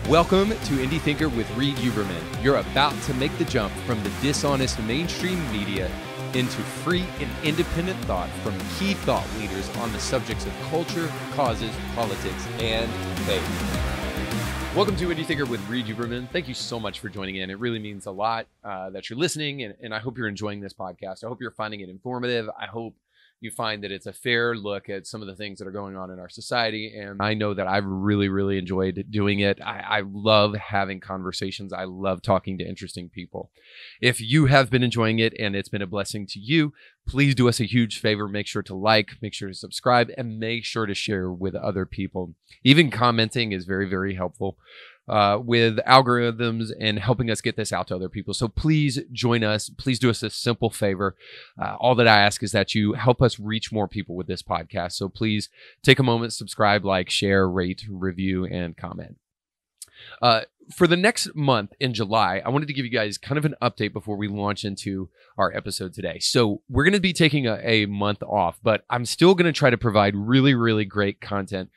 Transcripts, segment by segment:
Welcome to Indie Thinker with Reed Huberman. You're about to make the jump from the dishonest mainstream media into free and independent thought from key thought leaders on the subjects of culture, causes, politics, and faith. Welcome to Indie Thinker with Reed Huberman. Thank you so much for joining in. It really means a lot that you're listening, and I hope you're enjoying this podcast. I hope you're finding it informative. I hope you find that it's a fair look at some of the things that are going on in our society. And I know that I've really enjoyed doing it. I love having conversations. I love talking to interesting people. If you have been enjoying it and it's been a blessing to you, please do us a huge favor. Make sure to like, make sure to subscribe, and make sure to share with other people. Even commenting is very helpful with algorithms and helping us get this out to other people. So please join us. Please do us a simple favor. All that I ask is that you help us reach more people with this podcast. So please take a moment, subscribe, like, share, rate, review, and comment. For the next month in July, I wanted to give you guys kind of an update before we launch into our episode today. So we're going to be taking a month off, but I'm still going to try to provide really great content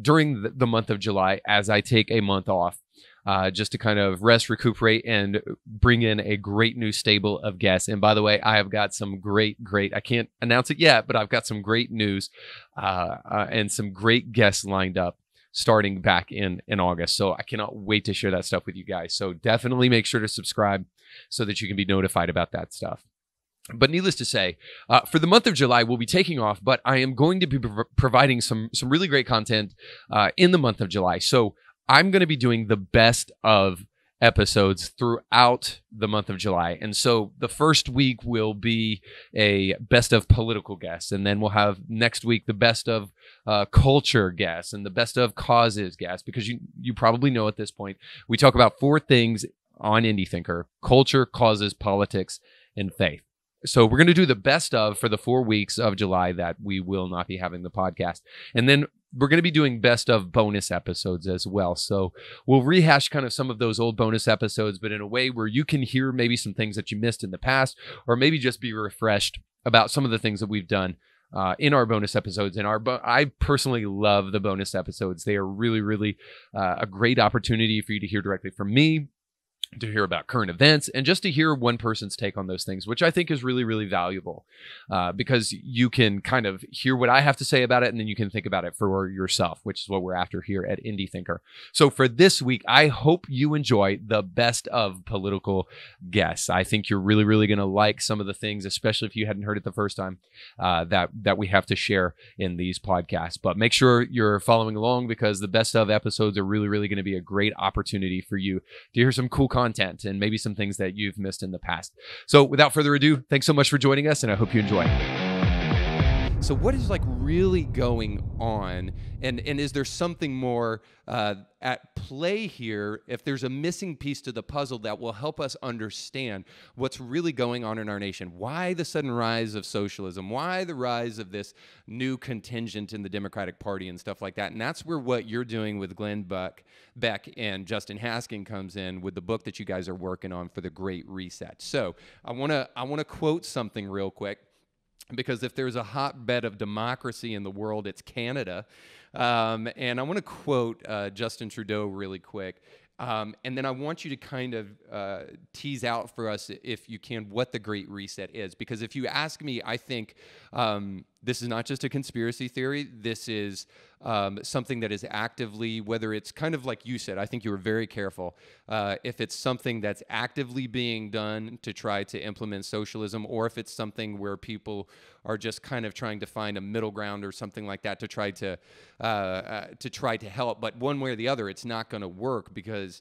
during the month of July as I take a month off, just to kind of rest, recuperate, and bring in a great new stable of guests. And by the way, I have got some great, I can't announce it yet, but I've got some great news and some great guests lined up starting back in August. So I cannot wait to share that stuff with you guys. So definitely make sure to subscribe so that you can be notified about that stuff. But needless to say, for the month of July, we'll be taking off, but I am going to be providing some really great content in the month of July. So I'm going to be doing the best of episodes throughout the month of July. And so the first week will be a best of political guests, and then we'll have next week the best of culture guests and the best of causes guests, because you probably know at this point, we talk about four things on Indie Thinker: culture, causes, politics, and faith. So we're going to do the best of for the 4 weeks of July that we will not be having the podcast. And then we're going to be doing best of bonus episodes as well. So we'll rehash kind of some of those old bonus episodes, but in a way where you can hear maybe some things that you missed in the past, or maybe just be refreshed about some of the things that we've done in our bonus episodes. And I personally love the bonus episodes. They are really a great opportunity for you to hear directly from me, to hear about current events, and just to hear one person's take on those things, which I think is really valuable, because you can kind of hear what I have to say about it, and then you can think about it for yourself, which is what we're after here at Indie Thinker. So for this week, I hope you enjoy the best of political guests. I think you're really going to like some of the things, especially if you hadn't heard it the first time, that we have to share in these podcasts. But make sure you're following along, because the best of episodes are really going to be a great opportunity for you to hear some cool content and maybe some things that you've missed in the past. So without further ado, thanks so much for joining us, and I hope you enjoy. So what is really going on, and is there something more at play here? If there's a missing piece to the puzzle that will help us understand what's really going on in our nation, why the sudden rise of socialism, why the rise of this new contingent in the Democratic Party and stuff like that. And that's where what you're doing with Glenn Beck and Justin Haskin comes in with the book that you guys are working on for the Great Reset. So I want to quote something real quick, because if there's a hotbed of democracy in the world, it's Canada. And I want to quote Justin Trudeau really quick. And then I want you to kind of tease out for us, if you can, what the Great Reset is. Because if you ask me, I think this is not just a conspiracy theory. This is something that is actively, whether it's kind of like you said, I think you were very careful, if it's something that's actively being done to try to implement socialism, or if it's something where people are just kind of trying to find a middle ground or something like that to try to help. But one way or the other, it's not going to work, because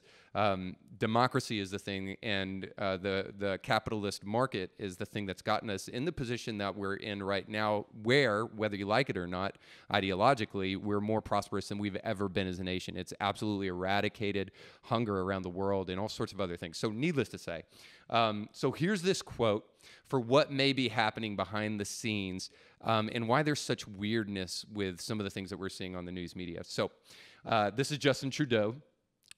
democracy is the thing, and the capitalist market is the thing that's gotten us in the position that we're in right now, where, whether you like it or not, ideologically, we're more prosperous than we've ever been as a nation. It's absolutely eradicated hunger around the world and all sorts of other things. So needless to say, so here's this quote for what may be happening behind the scenes, and why there's such weirdness with some of the things that we're seeing on the news media. So this is Justin Trudeau,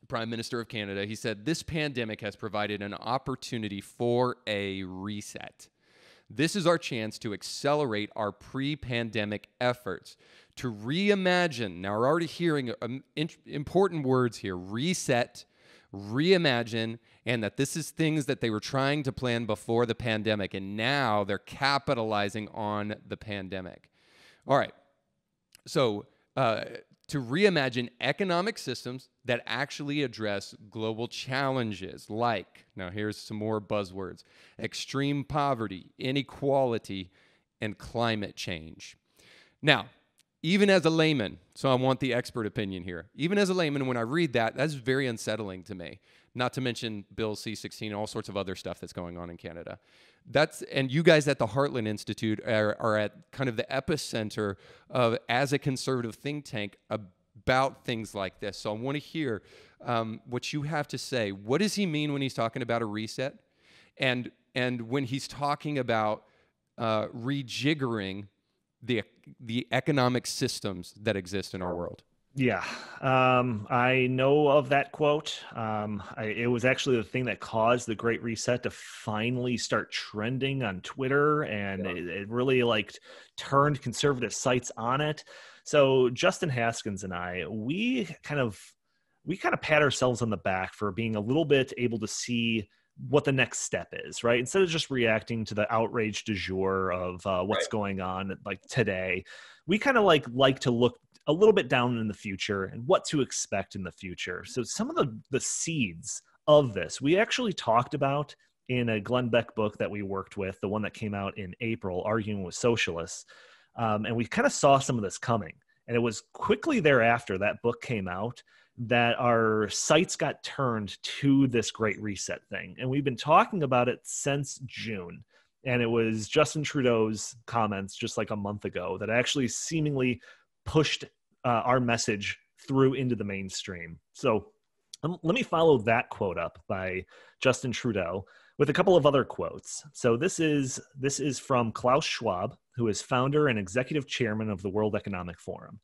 Prime Minister of Canada. He said, "This pandemic has provided an opportunity for a reset. This is our chance to accelerate our pre-pandemic efforts to reimagine. Now, we're already hearing important words here: reset, reimagine, and that this is things that they were trying to plan before the pandemic, and now they're capitalizing on the pandemic. All right. So to reimagine economic systems that actually address global challenges like, now here's some more buzzwords: extreme poverty, inequality, and climate change. Now, even as a layman, so I want the expert opinion here, even as a layman, when I read that, that's very unsettling to me, not to mention Bill C-16 and all sorts of other stuff that's going on in Canada. And you guys at the Heartland Institute are at kind of the epicenter of, as a conservative think tank, about things like this. So I want to hear what you have to say. What does he mean when he's talking about a reset? And when he's talking about rejiggering the economic systems that exist in our world? Yeah, I know of that quote. It was actually the thing that caused the Great Reset to finally start trending on Twitter, and it really turned conservative sites on it. So Justin Haskins and I, we kind of pat ourselves on the back for being a little bit able to see what the next step is, right? Instead of just reacting to the outrage du jour of what's going on today, we kind of like to look a little bit down in the future and what to expect in the future. So some of the seeds of this, we actually talked about in a Glenn Beck book that we worked with, the one that came out in April, Arguing with Socialists. And we kind of saw some of this coming. And it was quickly thereafter that book came out that our sights got turned to this Great Reset thing. And we've been talking about it since June. And it was Justin Trudeau's comments just like a month ago that actually seemingly pushed our message through into the mainstream. So let me follow that quote up by Justin Trudeau with a couple of other quotes. So this is from Klaus Schwab, who is founder and executive chairman of the World Economic Forum.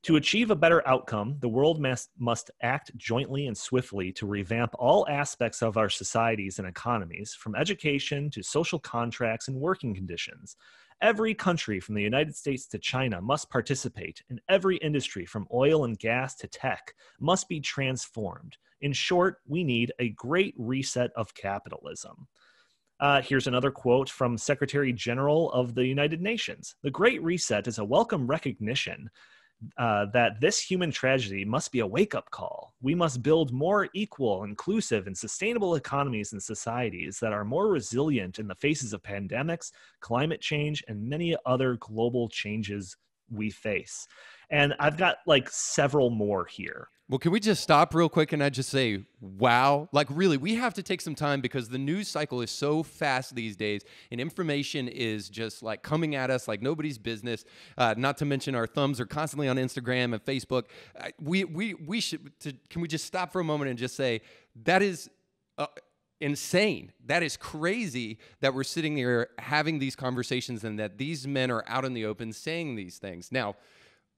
To achieve a better outcome, the world must act jointly and swiftly to revamp all aspects of our societies and economies, from education to social contracts and working conditions. Every country from the United States to China must participate, and every industry from oil and gas to tech must be transformed. In short, we need a great reset of capitalism. Here's another quote from Secretary General of the United Nations. The Great Reset is a welcome recognition that this human tragedy must be a wake-up call. We must build more equal, inclusive, and sustainable economies and societies that are more resilient in the faces of pandemics, climate change, and many other global changes we face. And I've got several more here. Well, can we just stop real quick and I just say, wow? Really, we have to take some time because the news cycle is so fast these days and information is just coming at us like nobody's business. Not to mention our thumbs are constantly on Instagram and Facebook. Can we just stop for a moment and just say, that is insane. That is crazy that we're sitting here having these conversations and that these men are out in the open saying these things. Now,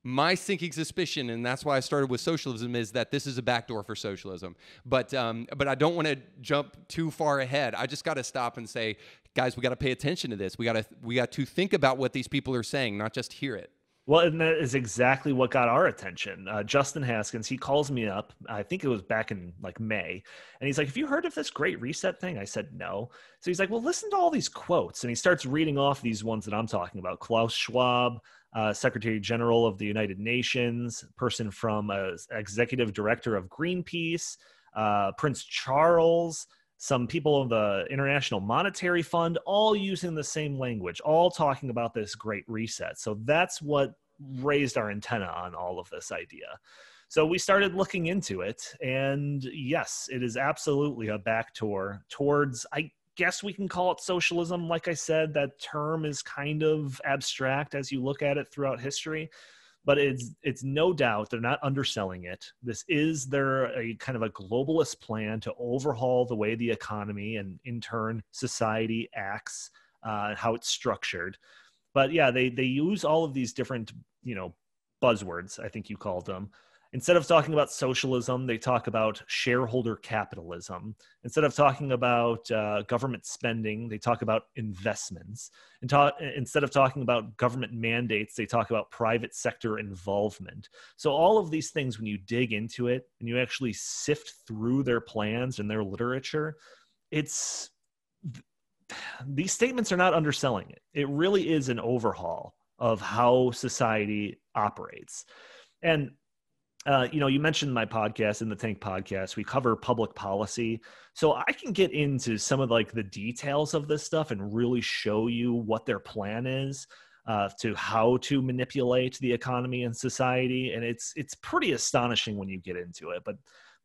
my sinking suspicion, and that's why I started with socialism, is that this is a backdoor for socialism. But I don't want to jump too far ahead. I just got to stop and say, guys, we got to pay attention to this. We got to think about what these people are saying, not just hear it. Well, and that is exactly what got our attention. Justin Haskins, he calls me up. I think it was back in May. And he's like, have you heard of this Great Reset thing? I said, no. So he's like, well, listen to all these quotes. And he starts reading off these ones that I'm talking about. Klaus Schwab, Secretary General of the United Nations, person from Executive Director of Greenpeace, Prince Charles, some people of the International Monetary Fund, all using the same language, all talking about this Great Reset. So that's what raised our antenna on all of this idea. So we started looking into it, and yes, it is absolutely a backdoor towards, I guess we can call it socialism. Like I said, that term is kind of abstract as you look at it throughout history. But it's no doubt they're not underselling it. This is a kind of a globalist plan to overhaul the way the economy and in turn society acts, how it's structured. But yeah, they use all of these different, buzzwords, I think you called them. Instead of talking about socialism, they talk about shareholder capitalism. Instead of talking about government spending, they talk about investments. Instead of talking about government mandates, they talk about private sector involvement. So all of these things, when you dig into it and you actually sift through their plans and their literature, these statements are not underselling it. It really is an overhaul of how society operates. And you mentioned my podcast, in the Tank podcast, we cover public policy. So I can get into some of like the details of this stuff and really show you what their plan is to how to manipulate the economy and society. And it's pretty astonishing when you get into it. But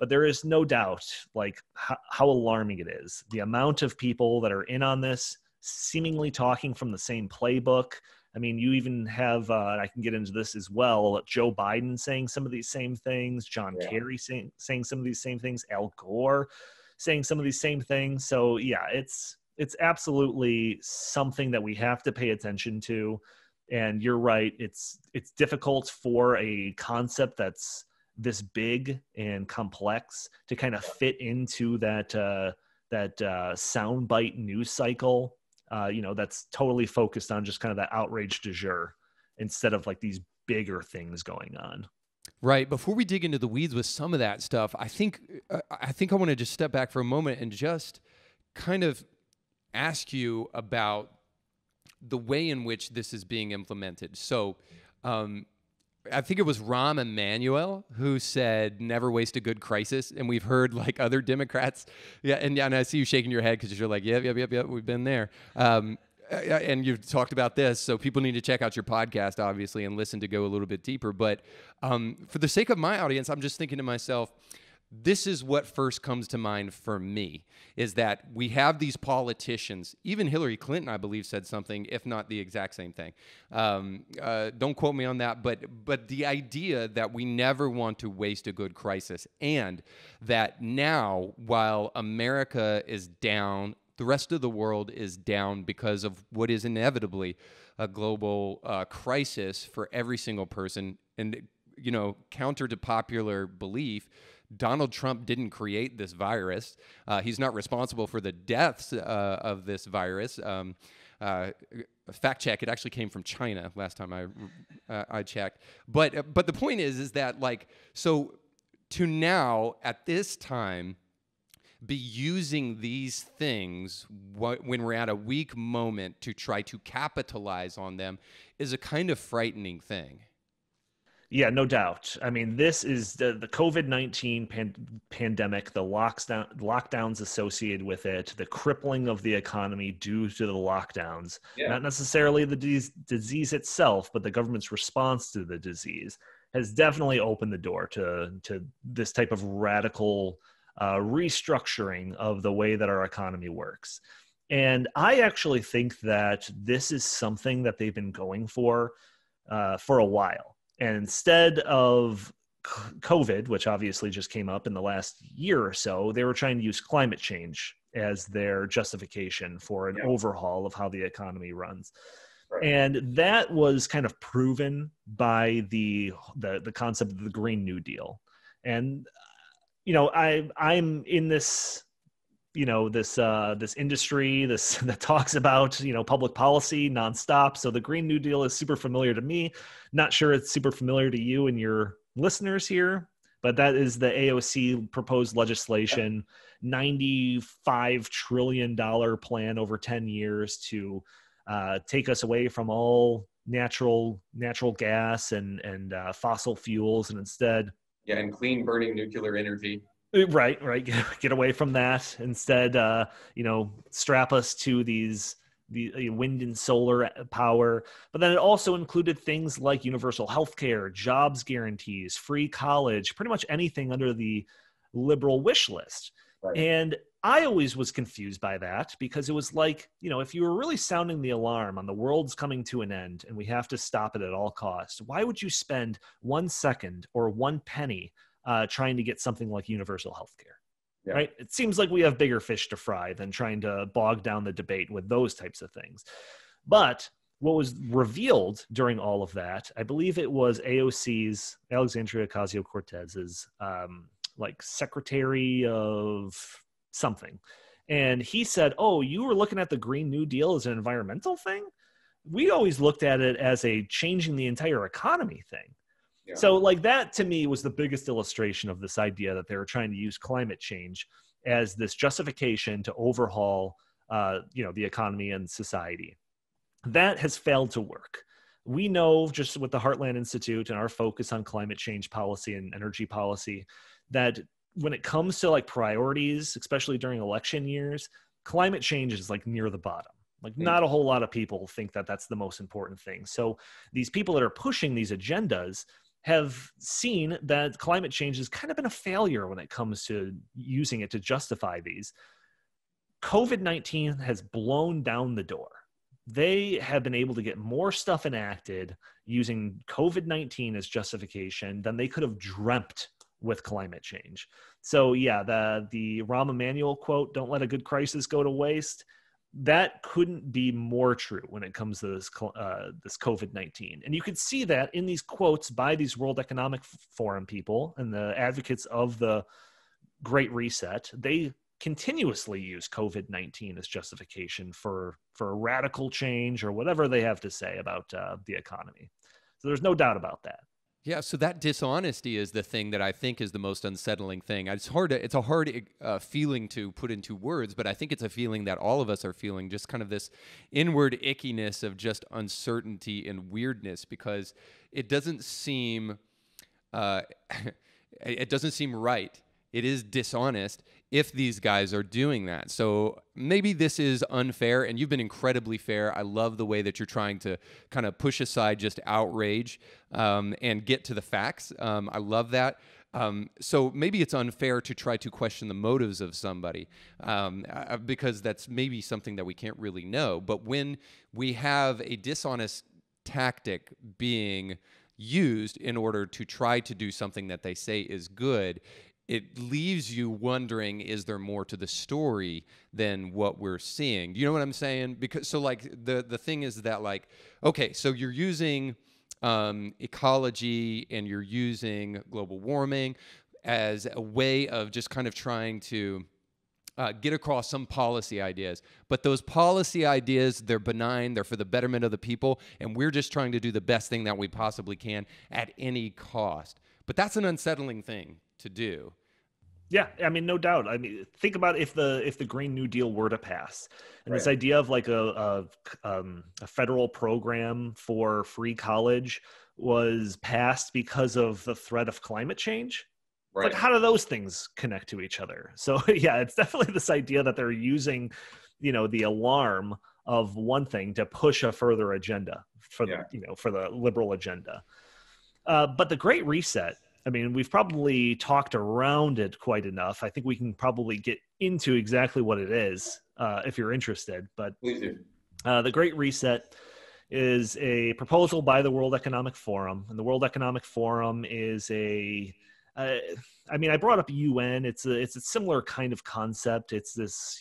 there is no doubt like how alarming it is. The amount of people that are in on this, seemingly talking from the same playbook. I mean, you even have, and I can get into this as well, Joe Biden saying some of these same things, John Kerry saying some of these same things, Al Gore saying some of these same things. So yeah, it's absolutely something that we have to pay attention to. And you're right, it's difficult for a concept that's this big and complex to kind of fit into that soundbite news cycle. That's totally focused on just kind of that outrage du jour instead of like these bigger things going on. Right. Before we dig into the weeds with some of that stuff, I think I want to just step back for a moment and just kind of ask you about the way in which this is being implemented. So, I think it was Rahm Emanuel who said, never waste a good crisis. And we've heard like other Democrats. Yeah. And I see you shaking your head because you're like, yep. We've been there. And you've talked about this. So people need to check out your podcast, obviously, and listen to go a little bit deeper. But for the sake of my audience, I'm just thinking to myself, this is what first comes to mind for me, is that we have these politicians. Even Hillary Clinton, I believe, said something, if not the exact same thing. Don't quote me on that, but the idea that we never want to waste a good crisis, and that now, while America is down, the rest of the world is down because of what is inevitably a global crisis for every single person. And, counter to popular belief, Donald Trump didn't create this virus. He's not responsible for the deaths of this virus. Fact check, it actually came from China last time I checked. But the point is that, like, so to now, at this time, be using these things when we're at a weak moment to try to capitalize on them is a kind of frightening thing. Yeah, no doubt. I mean, this is the COVID-19 pandemic, the lockdowns associated with it, the crippling of the economy due to the lockdowns, not necessarily the disease itself, but the government's response to the disease has definitely opened the door to this type of radical restructuring of the way that our economy works. And I actually think that this is something that they've been going for a while. And instead of COVID, which obviously just came up in the last year or so, they were trying to use climate change as their justification for an overhaul of how the economy runs. Right. And that was kind of proven by the concept of the Green New Deal. And, I'm in this, this industry, that talks about, public policy nonstop. So the Green New Deal is super familiar to me. Not sure it's super familiar to you and your listeners here, but that is the AOC proposed legislation, $95 trillion plan over 10 years to take us away from all natural gas and fossil fuels, and instead. Yeah, and clean burning nuclear energy. Right. Get away from that. Instead, strap us to the wind and solar power. But then it also included things like universal healthcare, jobs guarantees, free college, pretty much anything under the liberal wish list. Right. And I always was confused by that, because it was like, if you were really sounding the alarm on the world's coming to an end and we have to stop it at all costs, why would you spend 1 second or 1 penny trying to get something like universal healthcare? Yeah. Right? It seems like we have bigger fish to fry than trying to bog down the debate with those types of things. But what was revealed during all of that, I believe it was AOC's, Alexandria Ocasio-Cortez's, like secretary of something. And he said, oh, you were looking at the Green New Deal as an environmental thing? We always looked at it as a changing the entire economy thing. Yeah. So like that to me was the biggest illustration of this idea that they were trying to use climate change as this justification to overhaul, the economy and society. That has failed to work. We know just with the Heartland Institute and our focus on climate change policy and energy policy that when it comes to like priorities, especially during election years, climate change is like near the bottom. Like not a whole lot of people think that that's the most important thing. So these people that are pushing these agendas have seen that climate change has kind of been a failure when it comes to using it to justify these. COVID-19 has blown down the door. They have been able to get more stuff enacted using COVID-19 as justification than they could have dreamt with climate change. So yeah, the Rahm Emanuel quote, "Don't let a good crisis go to waste," that couldn't be more true when it comes to this COVID-19. And you could see that in these quotes by these World Economic Forum people and the advocates of the Great Reset. They continuously use COVID-19 as justification for a radical change or whatever they have to say about the economy. So there's no doubt about that. Yeah, so that dishonesty is the thing that I think is the most unsettling thing. It's a hard feeling to put into words, but I think it's a feeling that all of us are feeling, just kind of this inward ickiness of just uncertainty and weirdness, because it doesn't seem it doesn't seem right. It is dishonest if these guys are doing that. So maybe this is unfair, and you've been incredibly fair. I love the way that you're trying to kind of push aside just outrage and get to the facts. I love that. So maybe it's unfair to try to question the motives of somebody because that's maybe something that we can't really know. But when we have a dishonest tactic being used in order to try to do something that they say is good, it leaves you wondering, is there more to the story than what we're seeing? Do you know what I'm saying? Because so like the thing is that like, okay, so you're using ecology and you're using global warming as a way of just kind of trying to get across some policy ideas. But those policy ideas, they're benign, they're for the betterment of the people, and we're just trying to do the best thing that we possibly can at any cost. But that's an unsettling thing to do. Yeah, I mean, no doubt. I mean, think about if the Green New Deal were to pass, and Right. this idea of like a federal program for free college was passed because of the threat of climate change. It's Right. like, how do those things connect to each other? So yeah, it's definitely this idea that they're using, the alarm of one thing to push a further agenda for for the liberal agenda. But the Great Reset, I mean, we've probably talked around it quite enough. I think we can probably get into exactly what it is if you're interested. But Please do. the Great Reset is a proposal by the World Economic Forum. And the World Economic Forum is I brought up UN. It's a similar kind of concept. It's this,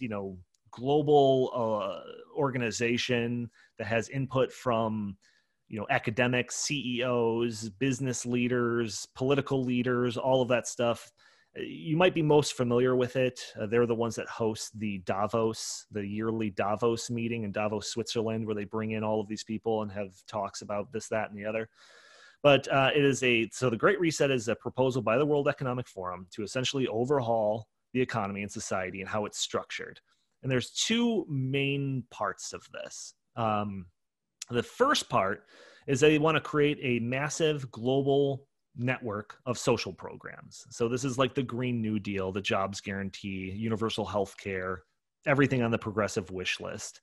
global organization that has input from academics, CEOs, business leaders, political leaders, all of that stuff. You might be most familiar with it. They're the ones that host the yearly Davos meeting in Davos, Switzerland, where they bring in all of these people and have talks about this, that, and the other. But so the Great Reset is a proposal by the World Economic Forum to essentially overhaul the economy and society and how it's structured. And there's two main parts of this. The first part is they want to create a massive global network of social programs. So this is like the Green New Deal, the jobs guarantee, universal health care, everything on the progressive wish list.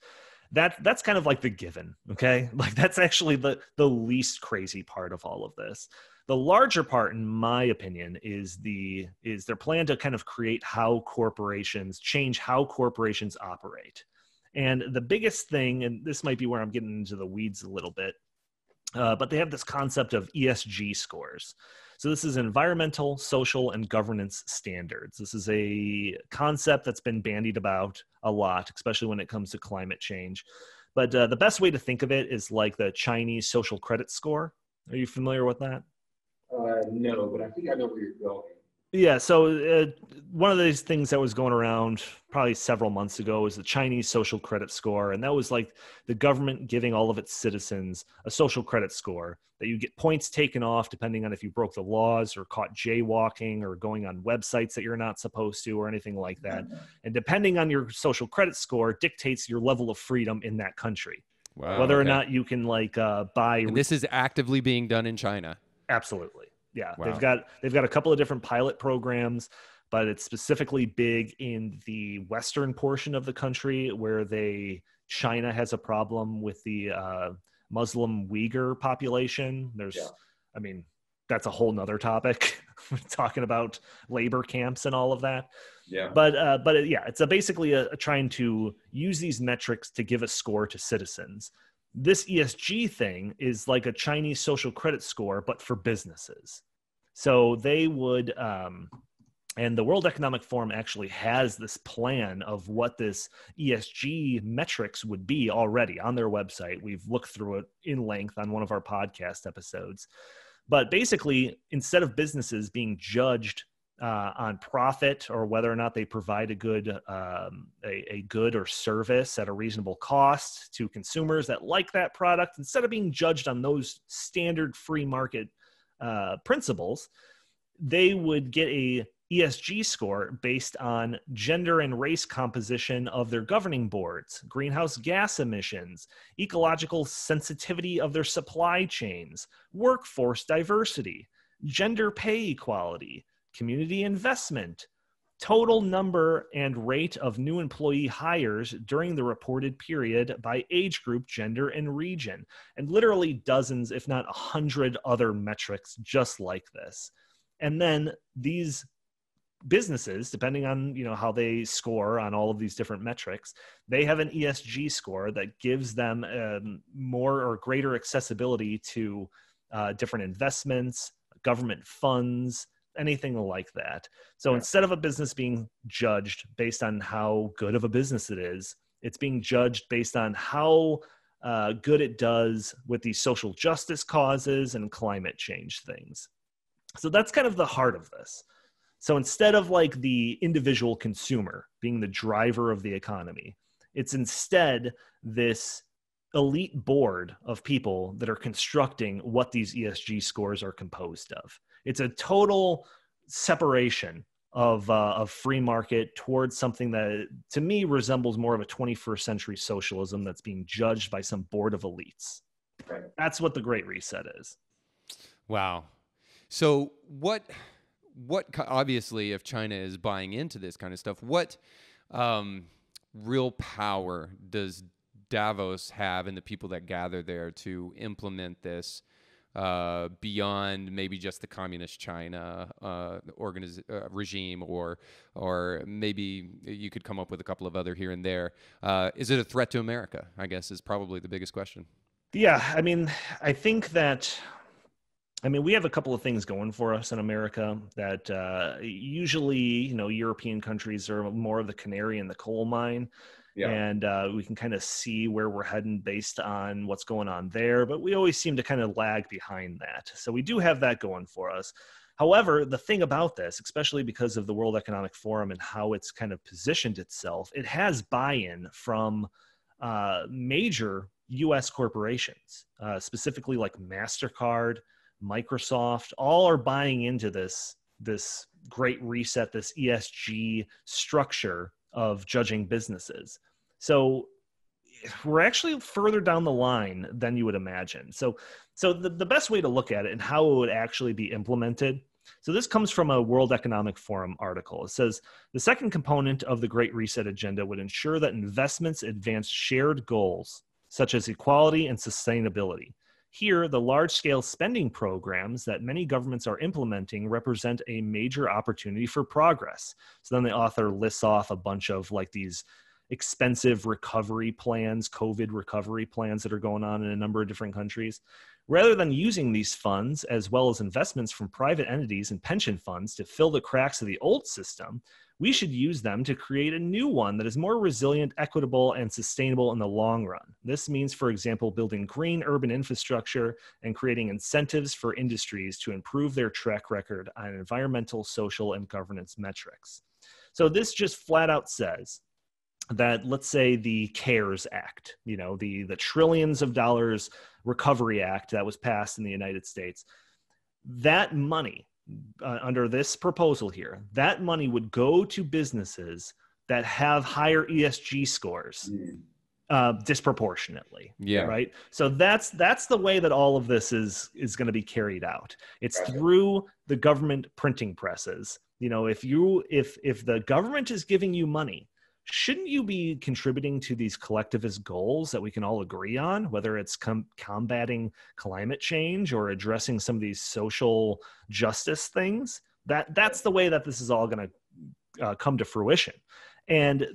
That's kind of like the given, okay? Like that's actually the least crazy part of all of this. The larger part, in my opinion, is their plan to kind of create change how corporations operate. And the biggest thing, and this might be where I'm getting into the weeds a little bit, but they have this concept of ESG scores. So this is environmental, social, and governance standards. This is a concept that's been bandied about a lot, especially when it comes to climate change. But the best way to think of it is like the Chinese social credit score. Are you familiar with that? No, but I think I know where you're going. Yeah, so one of these things that was going around probably several months ago was the Chinese social credit score. And that was like the government giving all of its citizens a social credit score that you get points taken off depending on if you broke the laws or caught jaywalking or going on websites that you're not supposed to or anything like that. And depending on your social credit score dictates your level of freedom in that country. Wow, whether or okay. not you can like buy. And this is actively being done in China. Absolutely. Yeah. Wow. They've got a couple of different pilot programs, but it's specifically big in the western portion of the country where China has a problem with the Muslim Uyghur population. I mean, that's a whole nother topic. We're talking about labor camps and all of that. Yeah. But yeah, it's basically trying to use these metrics to give a score to citizens. This ESG thing is like a Chinese social credit score, but for businesses. So they would, and the World Economic Forum actually has this plan of what this ESG metrics would be already on their website. We've looked through it in length on one of our podcast episodes. But basically, instead of businesses being judged on profit or whether or not they provide a good or service at a reasonable cost to consumers that like that product, instead of being judged on those standard free market principles, they would get a ESG score based on gender and race composition of their governing boards, greenhouse gas emissions, ecological sensitivity of their supply chains, workforce diversity, gender pay equality, community investment, total number and rate of new employee hires during the reported period by age group, gender, and region, and literally dozens, if not 100 other metrics just like this. And then these businesses, depending on how they score on all of these different metrics, they have an ESG score that gives them more or greater accessibility to different investments, government funds, anything like that. So instead of a business being judged based on how good of a business it is, it's being judged based on how good it does with these social justice causes and climate change things. So that's kind of the heart of this. So instead of like the individual consumer being the driver of the economy, it's instead this elite board of people that are constructing what these ESG scores are composed of. It's a total separation of free market towards something that, to me, resembles more of a 21st century socialism that's being judged by some board of elites. Right. That's what the Great Reset is. Wow. So what obviously, if China is buying into this kind of stuff, what real power does Davos have and the people that gather there to implement this beyond maybe just the communist China regime, or maybe you could come up with a couple of other here and there? Is it a threat to America, I guess, is probably the biggest question. Yeah, I mean, I think that, we have a couple of things going for us in America that usually, European countries are more of the canary in the coal mine. Yeah. And we can kind of see where we're heading based on what's going on there. But we always seem to kind of lag behind that. So we do have that going for us. However, the thing about this, especially because of the World Economic Forum and how it's kind of positioned itself, it has buy-in from major U.S. corporations, specifically like MasterCard, Microsoft, all are buying into this Great Reset, this ESG structure of judging businesses. So we're actually further down the line than you would imagine. So the best way to look at it and how it would actually be implemented. So this comes from a World Economic Forum article. It says, the second component of the Great Reset agenda would ensure that investments advance shared goals, such as equality and sustainability. Here, the large-scale spending programs that many governments are implementing represent a major opportunity for progress. So then the author lists off a bunch of like these expensive recovery plans, COVID recovery plans that are going on in a number of different countries. Rather than using these funds, as well as investments from private entities and pension funds, to fill the cracks of the old system, we should use them to create a new one that is more resilient, equitable, and sustainable in the long run. This means, for example, building green urban infrastructure and creating incentives for industries to improve their track record on environmental, social, and governance metrics. So this just flat out says that, let's say, the CARES Act, the trillions of dollars Recovery Act that was passed in the United States, that money, under this proposal here, that money would go to businesses that have higher ESG scores disproportionately. Yeah. Right. So that's the way that all of this is going to be carried out. It's through the government printing presses. If the government is giving you money, shouldn't you be contributing to these collectivist goals that we can all agree on, whether it's combating climate change or addressing some of these social justice things? That's the way that this is all going to come to fruition. And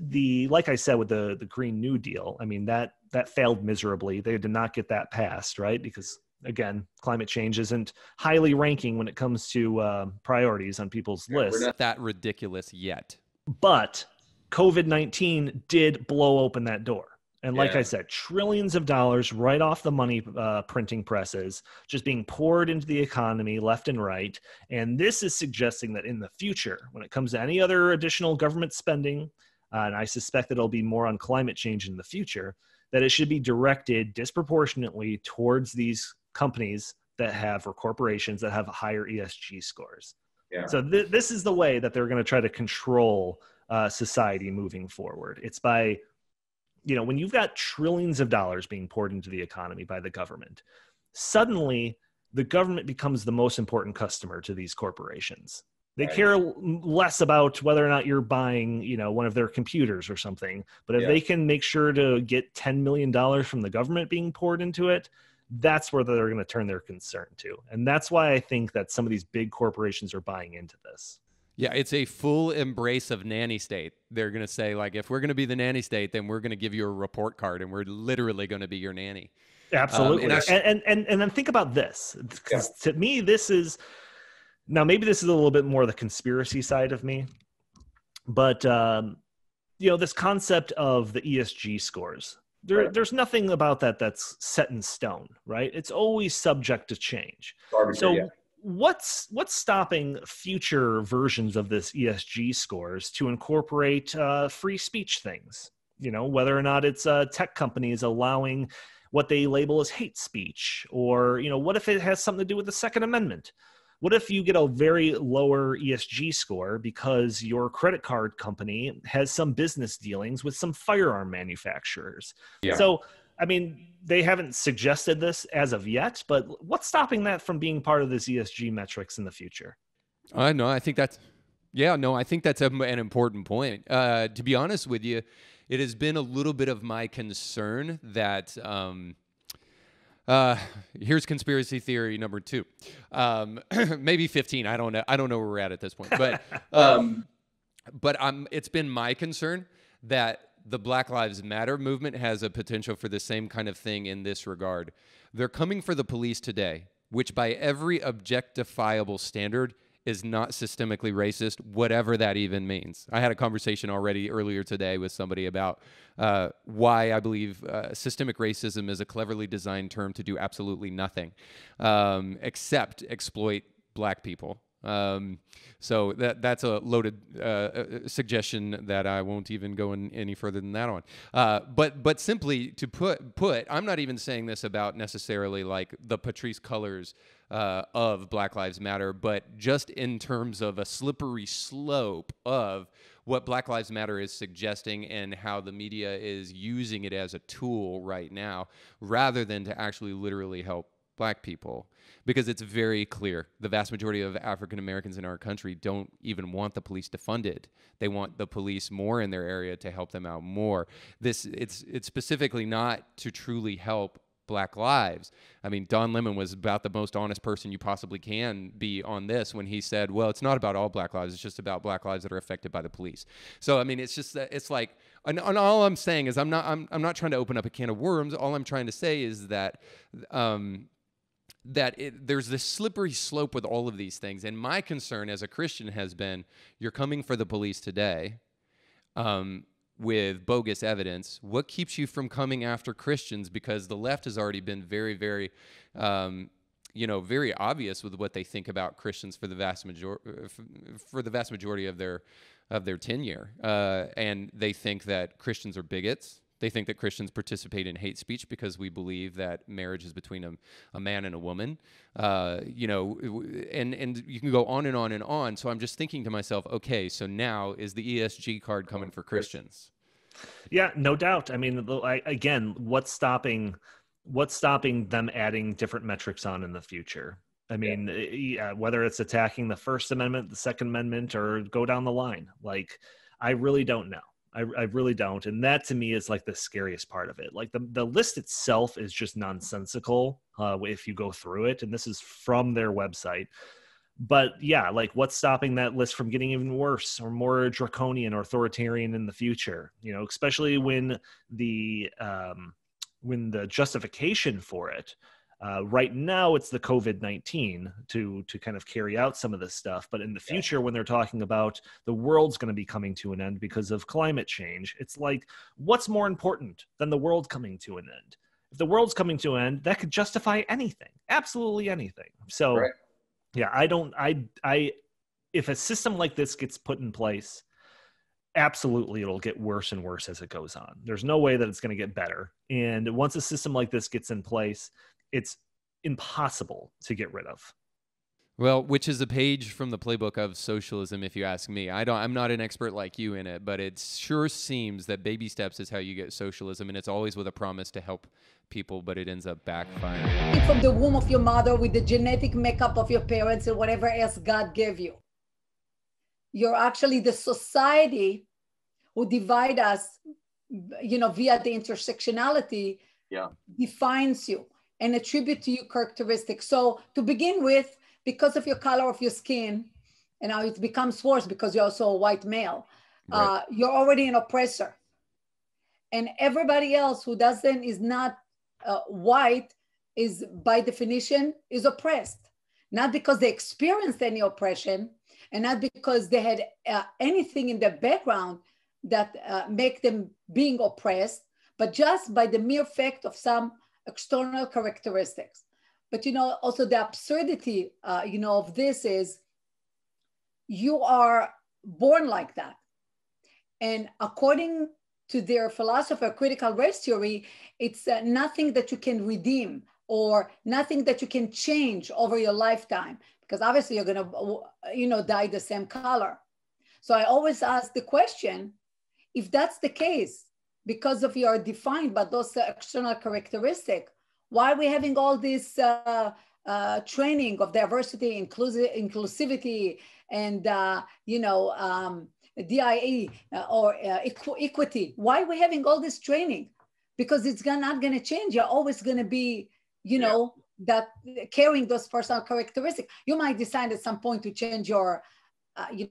like I said, with the Green New Deal, I mean, that failed miserably. They did not get that passed, right? Because, again, climate change isn't highly ranking when it comes to priorities on people's lists. We're not that ridiculous yet. But COVID-19 did blow open that door. And like I said, trillions of dollars right off the money printing presses just being poured into the economy left and right. And this is suggesting that in the future, when it comes to any other additional government spending, and I suspect that it'll be more on climate change in the future, that it should be directed disproportionately towards these companies that have, or corporations that have higher ESG scores. Yeah. So this is the way that they're going to try to control society moving forward. It's by, when you've got trillions of dollars being poured into the economy by the government, suddenly the government becomes the most important customer to these corporations. They care less about whether or not you're buying, one of their computers or something. But if they can make sure to get $10 million from the government being poured into it, that's where they're going to turn their concern to. And that's why I think that some of these big corporations are buying into this. Yeah, it's a full embrace of nanny state. They're going to say, like, if we're going to be the nanny state, then we're going to give you a report card, and we're literally going to be your nanny. Absolutely. And then think about this. Because to me, this is, now maybe this is a little bit more the conspiracy side of me, but, this concept of the ESG scores, there's nothing about that that's set in stone, right? It's always subject to change. What's stopping future versions of this ESG scores to incorporate free speech things? Whether or not it's tech companies allowing what they label as hate speech, or what if it has something to do with the Second Amendment? What if you get a very lower ESG score because your credit card company has some business dealings with some firearm manufacturers? Yeah. So, I mean, they haven't suggested this as of yet, but what's stopping that from being part of this ESG metrics in the future? No, I think that's, I think that's an important point. To be honest with you, it has been a little bit of my concern that, here's conspiracy theory number 2, maybe 15. I don't know. I don't know where we're at this point, but, it's been my concern that the Black Lives Matter movement has a potential for the same kind of thing in this regard. They're coming for the police today, which by every objectifiable standard is not systemically racist, whatever that even means. I had a conversation already earlier today with somebody about why I believe systemic racism is a cleverly designed term to do absolutely nothing except exploit black people. So that's a loaded suggestion that I won't even go any further than that on. But simply to put, I'm not even saying this about necessarily like the Patrisse colors of Black Lives Matter, but just in terms of a slippery slope of what Black Lives Matter is suggesting and how the media is using it as a tool right now, rather than to actually literally help black people. Because it's very clear, the vast majority of African Americans in our country don't even want the police defunded. They want the police more in their area to help them out more. It's specifically not to truly help black lives. I mean, Don Lemon was about the most honest person you possibly can be on this when he said, well, it's not about all black lives, it's just about black lives that are affected by the police. So, I mean, it's just that it's like, and all I'm saying is I'm not trying to open up a can of worms. All I'm trying to say is that there's this slippery slope with all of these things. And my concern as a Christian has been, you're coming for the police today with bogus evidence. What keeps you from coming after Christians? Because the left has already been very, very, very obvious with what they think about Christians for the vast majority of their tenure. And they think that Christians are bigots. They think that Christians participate in hate speech because we believe that marriage is between a man and a woman, and you can go on and on and on. So I'm just thinking to myself, okay, so now is the ESG card coming for Christians? Yeah, no doubt. I mean, again, what's stopping them adding different metrics on in the future? I mean, whether it's attacking the First Amendment, the Second Amendment, or go down the line, like, I really don't know. I really don't. And that to me is like the scariest part of it. Like the list itself is just nonsensical if you go through it. And this is from their website. But yeah, like what's stopping that list from getting even worse or more draconian or authoritarian in the future? You know, especially when the justification for it, right now it's the COVID-19 to kind of carry out some of this stuff. But in the future, when they're talking about the world's going to be coming to an end because of climate change, it's like, what's more important than the world coming to an end? If the world's coming to an end, that could justify anything, absolutely anything. So Right. yeah, if a system like this gets put in place, absolutely it'll get worse and worse as it goes on. There's no way that it's going to get better. And once a system like this gets in place, it's impossible to get rid of. Well, which is a page from the playbook of socialism, if you ask me. I'm not an expert like you in it, but it sure seems that baby steps is how you get socialism, and it's always with a promise to help people, but it ends up backfiring. From the womb of your mother with the genetic makeup of your parents and whatever else God gave you. You're actually the society who divide us, via the intersectionality, defines you and attribute to you characteristics. So to begin with, because of your color of your skin, and now it becomes worse because you're also a white male, Right. You're already an oppressor. And everybody else who is not white is by definition is oppressed. Not because they experienced any oppression and not because they had anything in their background that make them being oppressed, but just by the mere fact of some external characteristics. But, also the absurdity, of this is you are born like that. And according to their philosopher, critical race theory, it's nothing that you can redeem or nothing that you can change over your lifetime, because obviously you're going to, dye the same color. So I always ask the question, if that's the case, because of you are defined by those external characteristics, why are we having all this training of diversity, inclusivity, and DIE or equity? Why are we having all this training? Because it's not going to change. You're always going to be, that carrying those personal characteristics. You might decide at some point to change your,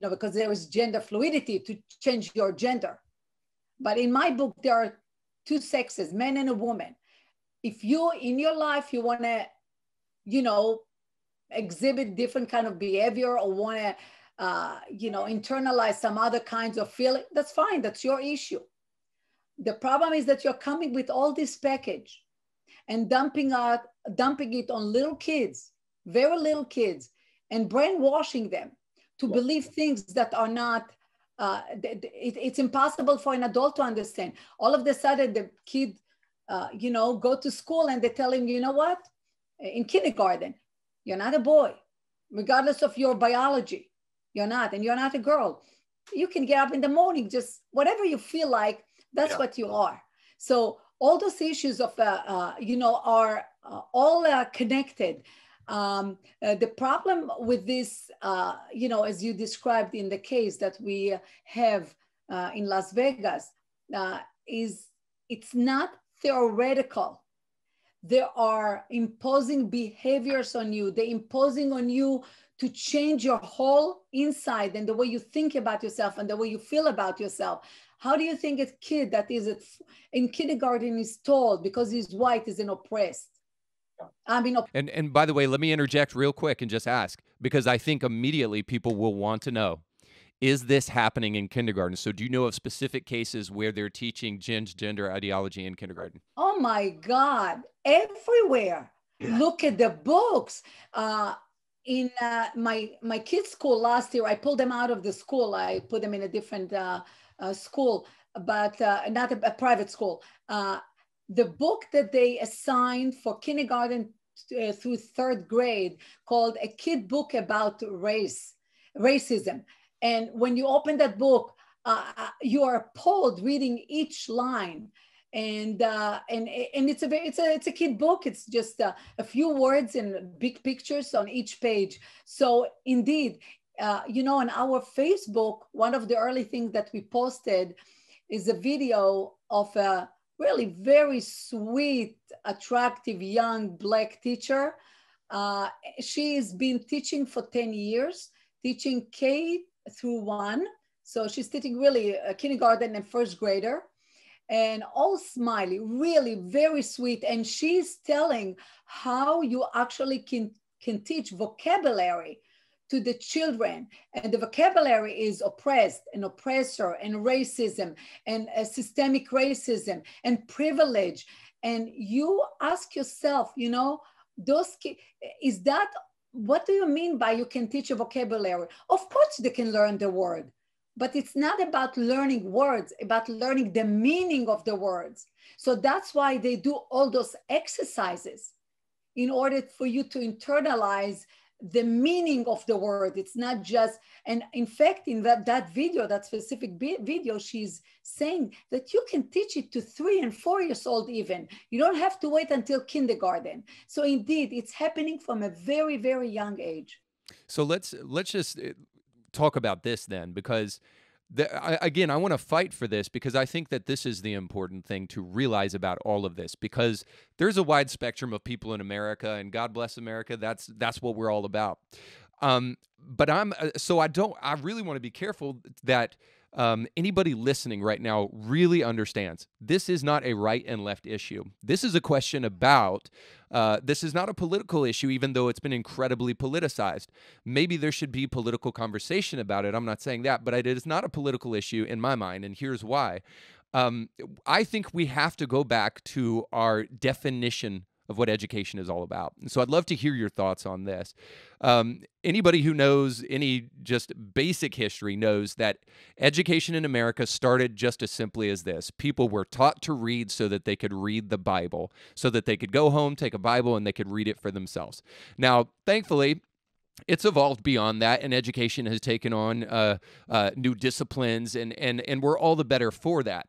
because there is gender fluidity, to change your gender. But in my book, there are two sexes, man and a woman. If you, in your life, you want to, exhibit different kind of behavior or want to, internalize some other kinds of feeling, that's fine. That's your issue. The problem is that you're coming with all this package and dumping it on little kids, very little kids, and brainwashing them to believe things that are not, it's impossible for an adult to understand. All of a sudden, the kid, go to school and they tell him, you know what? In kindergarten, you're not a boy, regardless of your biology. You're not, and you're not a girl. You can get up in the morning, just whatever you feel like, that's what you are. So all those issues of, are all connected. The problem with this, as you described in the case that we have in Las Vegas, is it's not theoretical. They are imposing behaviors on you. They're imposing on you to change your whole inside and the way you think about yourself and the way you feel about yourself. How do you think a kid that is in kindergarten is told because he's white is an oppressed? I mean, And by the way, let me interject real quick and just ask, because I think immediately people will want to know, is this happening in kindergarten? So do you know of specific cases where they're teaching gender ideology in kindergarten? oh my God, everywhere. Look at the books. In my kids' school last year, I pulled them out of the school. I put them in a different school, but not a private school. The book that they assigned for kindergarten through third grade called A Kid Book About Racism. And when you open that book, you are appalled reading each line. And it's a kid book. It's just a few words and big pictures on each page. So indeed, on our Facebook, one of the early things that we posted is a video of a really very sweet, attractive young Black teacher. She's been teaching for 10 years, teaching K through 1. So she's teaching really a kindergarten and first grader. And all smiley, really very sweet. And she's telling how you actually can teach vocabulary to the children. And the vocabulary is oppressed and oppressor and racism and systemic racism and privilege. And you ask yourself, those kids, is that, what do you mean by you can teach a vocabulary? Of course they can learn the word. But it's not about learning words, about learning the meaning of the words. So that's why they do all those exercises in order for you to internalize the meaning of the word. It's not just, and in fact, in that video, that specific video, she's saying that you can teach it to 3 and 4 years old even. You don't have to wait until kindergarten. So indeed, it's happening from a very, very young age. So let's just talk about this then, because again, I want to fight for this, because I think that this is the important thing to realize about all of this, because there's a wide spectrum of people in America, and God bless America. That's what we're all about. But I really want to be careful that anybody listening right now really understands this is not a right and left issue. This is a question about, this is not a political issue, even though it's been incredibly politicized. Maybe there should be political conversation about it. I'm not saying that, but it is not a political issue in my mind, and here's why. I think we have to go back to our definition of what education is all about. And so I'd love to hear your thoughts on this. Anybody who knows any just basic history knows that education in America started just as simply as this. People were taught to read so that they could read the Bible, so that they could go home, take a Bible, and they could read it for themselves. Now, thankfully, it's evolved beyond that, and education has taken on new disciplines, and we're all the better for that.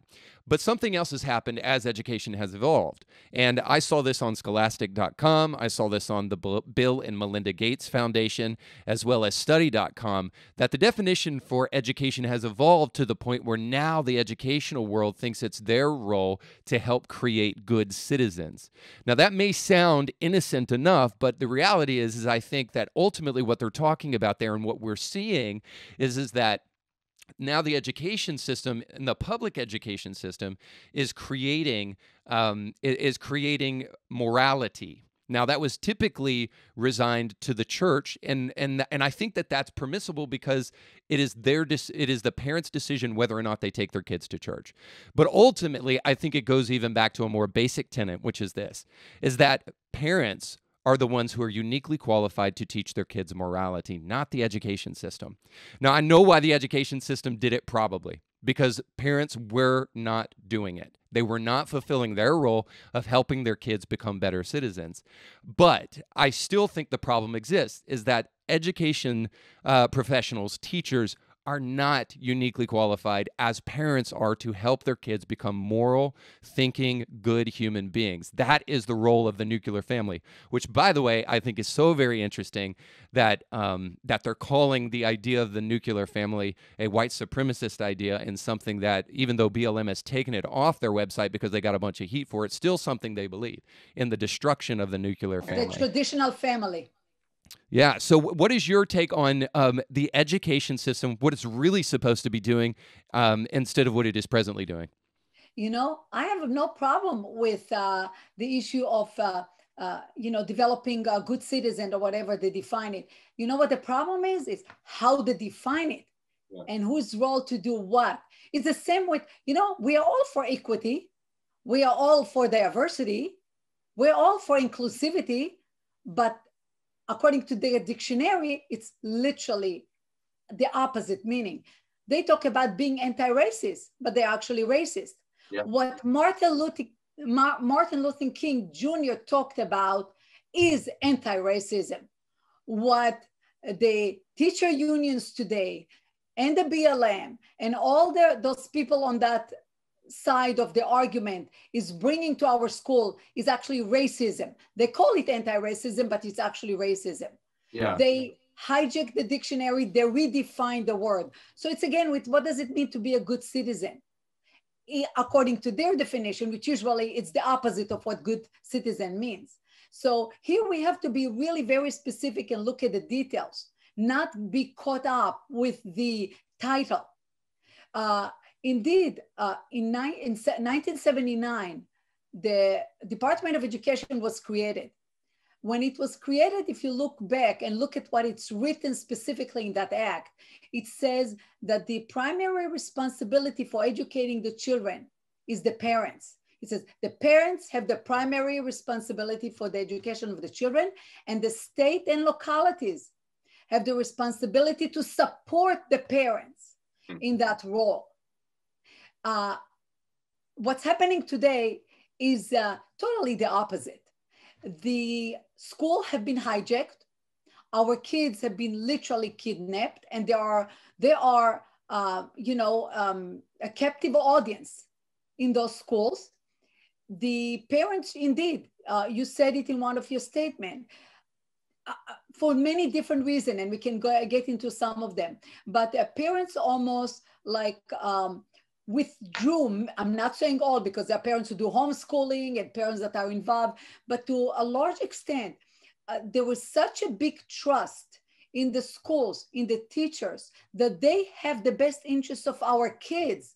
But something else has happened as education has evolved. And I saw this on scholastic.com. I saw this on the Bill and Melinda Gates Foundation, as well as study.com, that the definition for education has evolved to the point where now the educational world thinks it's their role to help create good citizens. Now, that may sound innocent enough, but the reality is I think that ultimately what they're talking about there and what we're seeing is that now the education system and the public education system is creating morality. Now, that was typically resigned to the church, and I think that that's permissible because it is the parents' decision whether or not they take their kids to church. But ultimately, I think it goes even back to a more basic tenet, which is this: is that parents are the ones who are uniquely qualified to teach their kids morality, not the education system. Now, I know why the education system did it, probably because parents were not doing it. They were not fulfilling their role of helping their kids become better citizens. But I still think the problem exists, is that education professionals, teachers, are not uniquely qualified as parents are to help their kids become moral, thinking, good human beings. That is the role of the nuclear family, which, by the way, I think is so very interesting that that they're calling the idea of the nuclear family a white supremacist idea, and something that, even though BLM has taken it off their website because they got a bunch of heat for it, still something they believe in, the destruction of the nuclear family. The traditional family. Yeah. So what is your take on the education system, what it's really supposed to be doing instead of what it is presently doing? I have no problem with the issue of developing a good citizen or whatever they define it. You know what the problem is? Is how they define it and whose role to do what. It's the same with, we are all for equity. We are all for diversity. We're all for inclusivity, but according to their dictionary, it's literally the opposite meaning. They talk about being anti-racist, but they're actually racist. Yeah. What Martin Luther King Jr. talked about is anti-racism. What the teacher unions today and the BLM and all those people on that side of the argument is bringing to our school is actually racism. They call it anti-racism, but it's actually racism. Yeah. They hijack the dictionary, they redefine the word. So it's again with what does it mean to be a good citizen? According to their definition, which usually it's the opposite of what good citizen means. So here we have to be really very specific and look at the details, not be caught up with the title. Indeed, in 1979, the Department of Education was created. When it was created, if you look back and look at what it's written specifically in that act, it says that the primary responsibility for educating the children is the parents. It says the parents have the primary responsibility for the education of the children, and the state and localities have the responsibility to support the parents in that role. What's happening today is totally the opposite. The school have been hijacked. Our kids have been literally kidnapped, and they are a captive audience in those schools. The parents, indeed, you said it in one of your statements, for many different reasons, and we can get into some of them. But parents almost like withdrew. I'm not saying all, because there are parents who do homeschooling and parents that are involved, but to a large extent, there was such a big trust in the schools, in the teachers, that they have the best interests of our kids,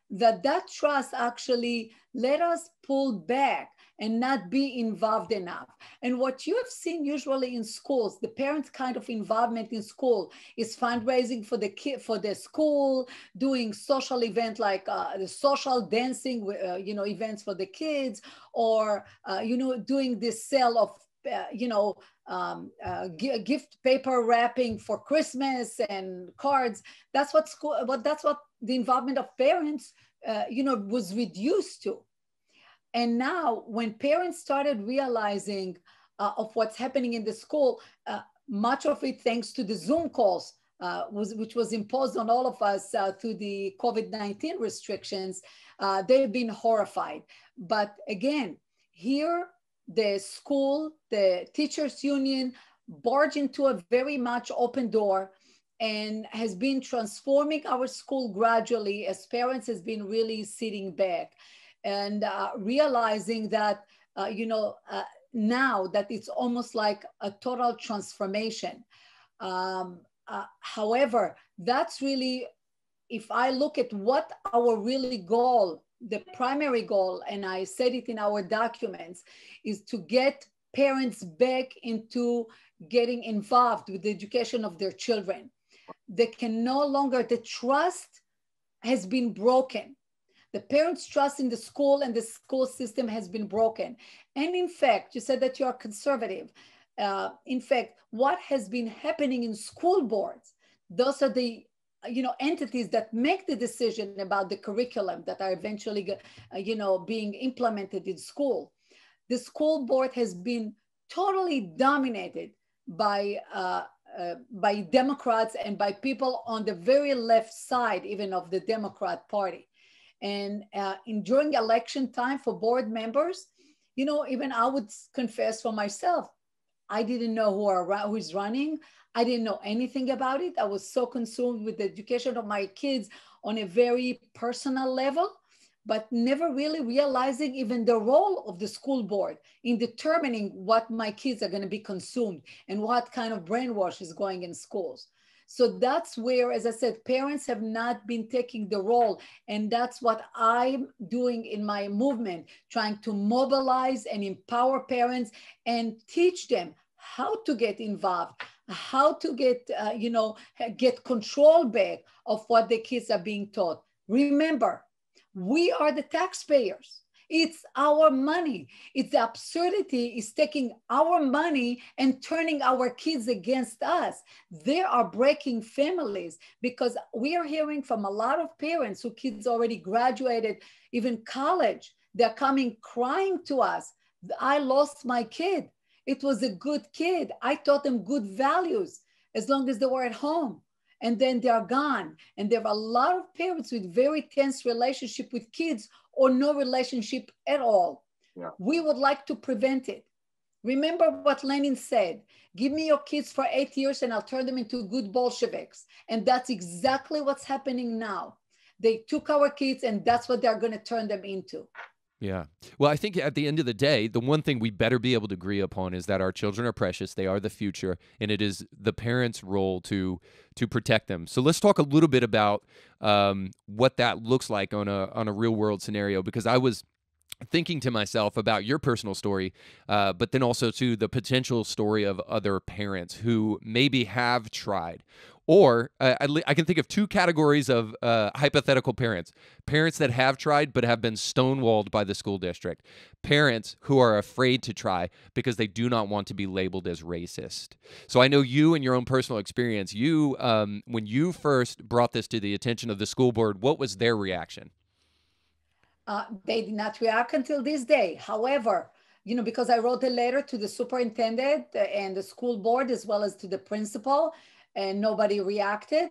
that trust actually let us pull back and not be involved enough. And what you have seen usually in schools, the parents' kind of involvement in school is fundraising for the school, doing social events like the social dancing, events for the kids, or doing this sale of gift paper wrapping for Christmas and cards. That's what the involvement of parents, was reduced to. And now when parents started realizing of what's happening in the school, much of it thanks to the Zoom calls, which was imposed on all of us through the COVID-19 restrictions, they've been horrified. But again, here, the school, the teachers union barged into a very much open door and has been transforming our school gradually as parents has been really sitting back and realizing that, now that it's almost like a total transformation. However, that's really, if I look at what our really goal, the primary goal, and I said it in our documents, is to get parents back into getting involved with the education of their children. They can no longer, the trust has been broken. The parents' trust in the school and the school system has been broken. And in fact, you said that you are conservative. In fact, what has been happening in school boards, those are the entities that make the decision about the curriculum that are eventually, being implemented in school. The school board has been totally dominated by Democrats and by people on the very left side, even of the Democrat Party. And during election time for board members, even I would confess for myself, I didn't know who is running. I didn't know anything about it. I was so consumed with the education of my kids on a very personal level, but never really realizing even the role of the school board in determining what my kids are going to be consumed and what kind of brainwash is going in schools. So that's where, as I said, parents have not been taking the role. And that's what I'm doing in my movement, trying to mobilize and empower parents and teach them how to get involved, how to get, get control back of what the kids are being taught. Remember, we are the taxpayers. It's our money. It's the absurdity is taking our money and turning our kids against us. They are breaking families because we are hearing from a lot of parents whose kids already graduated, even college. They're coming crying to us. I lost my kid. It was a good kid. I taught them good values as long as they were at home. And then they are gone. And there are a lot of parents with very tense relationship with kids or no relationship at all. Yeah. We would like to prevent it. Remember what Lenin said, give me your kids for 8 years and I'll turn them into good Bolsheviks. And that's exactly what's happening now. They took our kids and that's what they're going to turn them into. Yeah. Well, I think at the end of the day, the one thing we better be able to agree upon is that our children are precious. They are the future, and it is the parents' role to protect them. So let's talk a little bit about what that looks like on a real world scenario, because I was thinking to myself about your personal story, but then also to the potential story of other parents who maybe have tried. Or I can think of two categories of hypothetical parents. Parents that have tried but have been stonewalled by the school district. Parents who are afraid to try because they do not want to be labeled as racist. So I know you, in your own personal experience, you when you first brought this to the attention of the school board, what was their reaction? They did not react until this day. However, because I wrote a letter to the superintendent and the school board, as well as to the principal, and nobody reacted.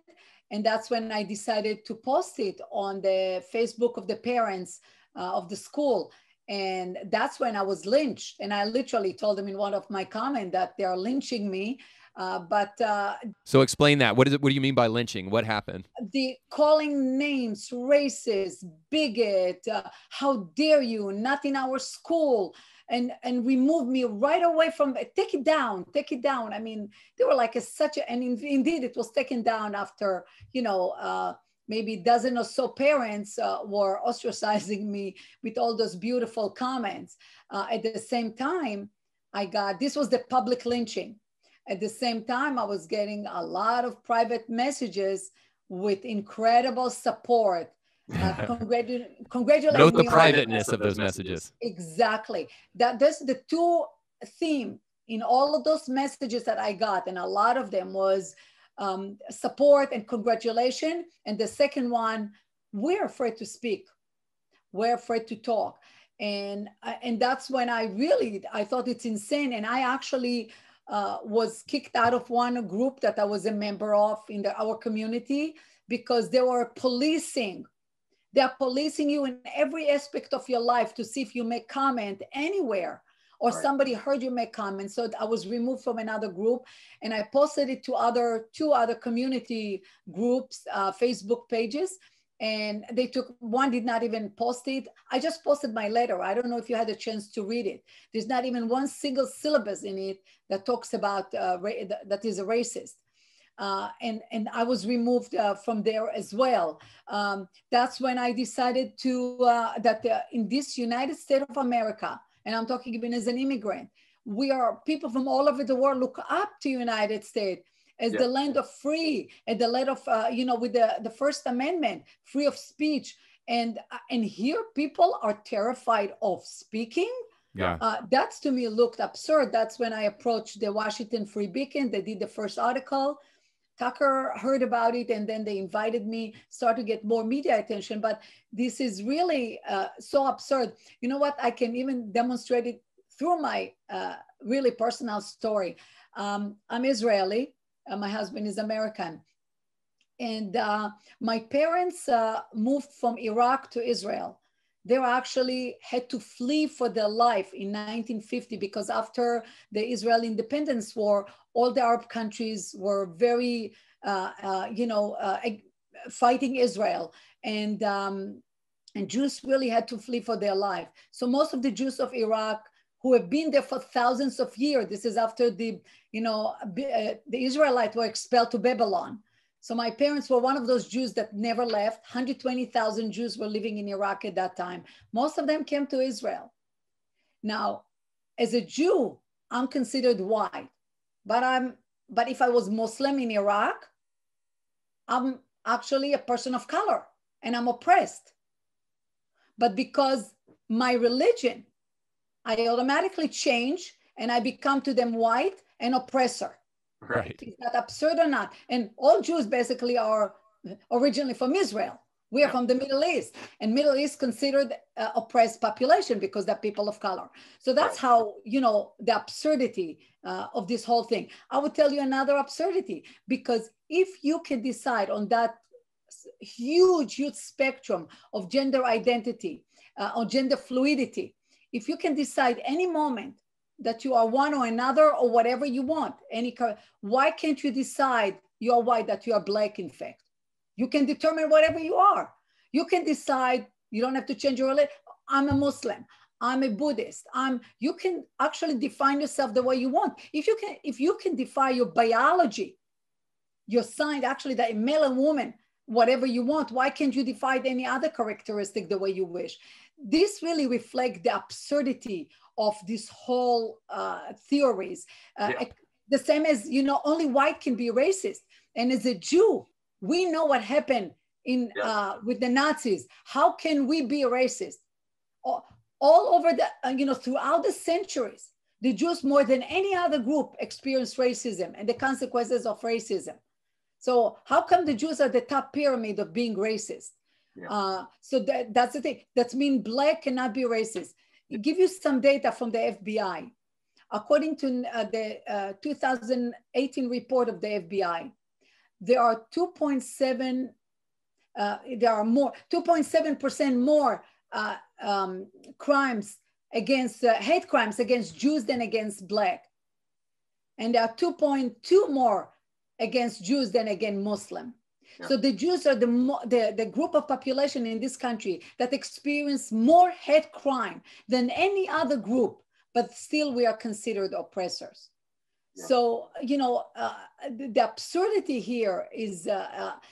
And that's when I decided to post it on the Facebook of the parents of the school. And that's when I was lynched. And I literally told them in one of my comments that they are lynching me. So explain that. What do you mean by lynching? What happened? The calling names, racist, bigot, how dare you, not in our school, and remove me right away from, take it down. I mean, they were like indeed it was taken down after, maybe a dozen or so parents were ostracizing me with all those beautiful comments. At the same time, this was the public lynching. At the same time, I was getting a lot of private messages with incredible support. Congratulating Note the me privateness of those messages. Exactly. That's the two theme in all of those messages that I got, and a lot of them was support and congratulation. And the second one, we're afraid to speak. We're afraid to talk. And that's when I thought it's insane. And I actually was kicked out of one group that I was a member of in our community because they were policing. They are policing you in every aspect of your life to see if you make comment anywhere or right. Somebody heard you make comments. So I was removed from another group and I posted it to two other community groups, Facebook pages. And one did not even post it. I just posted my letter. I don't know if you had a chance to read it. There's not even one single syllabus in it that talks about that is a racist. And I was removed from there as well. That's when I decided that in this United States of America, and I'm talking even as an immigrant, people from all over the world look up to United States as the land of free, and the land of, with the First Amendment, free of speech. And here people are terrified of speaking. Yeah. That's to me looked absurd. That's when I approached the Washington Free Beacon. They did the first article. Tucker heard about it, and then they invited me, start to get more media attention. But this is really so absurd. You know what? I can even demonstrate it through my really personal story. I'm Israeli. My husband is American. And my parents moved from Iraq to Israel. They actually had to flee for their life in 1950 because after the Israel Independence War, all the Arab countries were very, fighting Israel. And Jews really had to flee for their life. So most of the Jews of Iraq who have been there for thousands of years. This is after the Israelites were expelled to Babylon. So my parents were one of those Jews that never left. 120,000 Jews were living in Iraq at that time. Most of them came to Israel. Now, as a Jew, I'm considered white, but if I was Muslim in Iraq, I'm actually a person of color and I'm oppressed. But because my religion, I automatically change and I become to them white and oppressor. Right. Is that absurd or not? And all Jews basically are originally from Israel. We are from the Middle East, and Middle East considered oppressed population because they're people of color. So that's how, the absurdity of this whole thing. I would tell you another absurdity, because if you can decide on that huge spectrum of gender identity, on gender fluidity, if you can decide any moment that you are one or another or whatever you want, why can't you decide you're white, that you are black, in fact? You can determine whatever you are. You can decide, you don't have to change your religion. I'm a Muslim, I'm a Buddhist. You can actually define yourself the way you want. If you can define your biology, your sign, actually that male and woman, whatever you want, why can't you define any other characteristic the way you wish? This really reflects the absurdity of this whole theories. The same as, only white can be racist. And as a Jew, we know what happened with the Nazis. How can we be racist? All over throughout the centuries, the Jews more than any other group experienced racism and the consequences of racism. So how come the Jews are the top pyramid of being racist? So that's the thing. That means black cannot be racist. I'll give you some data from the FBI. According to the 2018 report of the FBI, there are 2.7% more crimes against hate crimes against Jews than against black, and there are 2.2 more against Jews than against Muslim. So the Jews are the group of population in this country that experience more hate crime than any other group, but still we are considered oppressors. So, the absurdity here is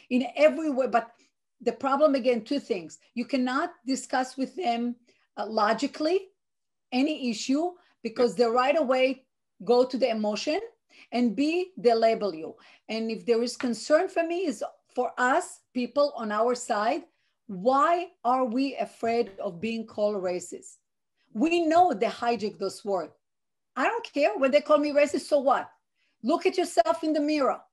in every way, but the problem, again, two things. You cannot discuss with them logically any issue, because they right away go to the emotion, and B, they label you. And if there is concern for me, is for us, people on our side, why are we afraid of being called racist? We know they hijack those words. I don't care when they call me racist, so what? Look at yourself in the mirror.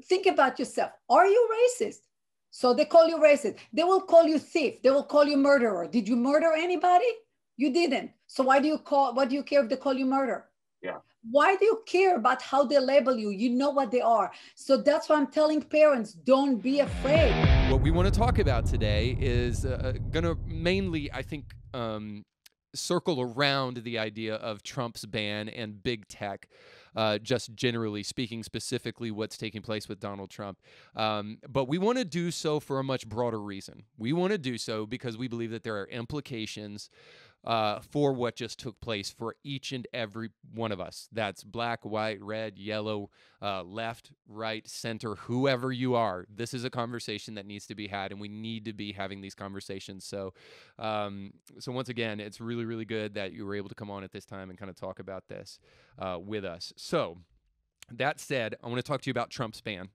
Think about yourself. Are you racist? So they call you racist. They will call you thief. They will call you murderer. Did you murder anybody? You didn't. So what do you care if they call you murder? Why do you care about how they label you? You know what they are. So that's why I'm telling parents, don't be afraid. What we want to talk about today is going to mainly, I think, circle around the idea of Trump's ban and big tech, just generally speaking, specifically what's taking place with Donald Trump. But we want to do so for a much broader reason. We want to do so because we believe that there are implications for what just took place for each and every one of us. That's black, white, red, yellow, left, right, center, whoever you are. This is a conversation that needs to be had, and we need to be having these conversations. So once again, it's really, really good that you were able to come on at this time and kind of talk about this with us. So that said, I want to talk to you about Trump's ban.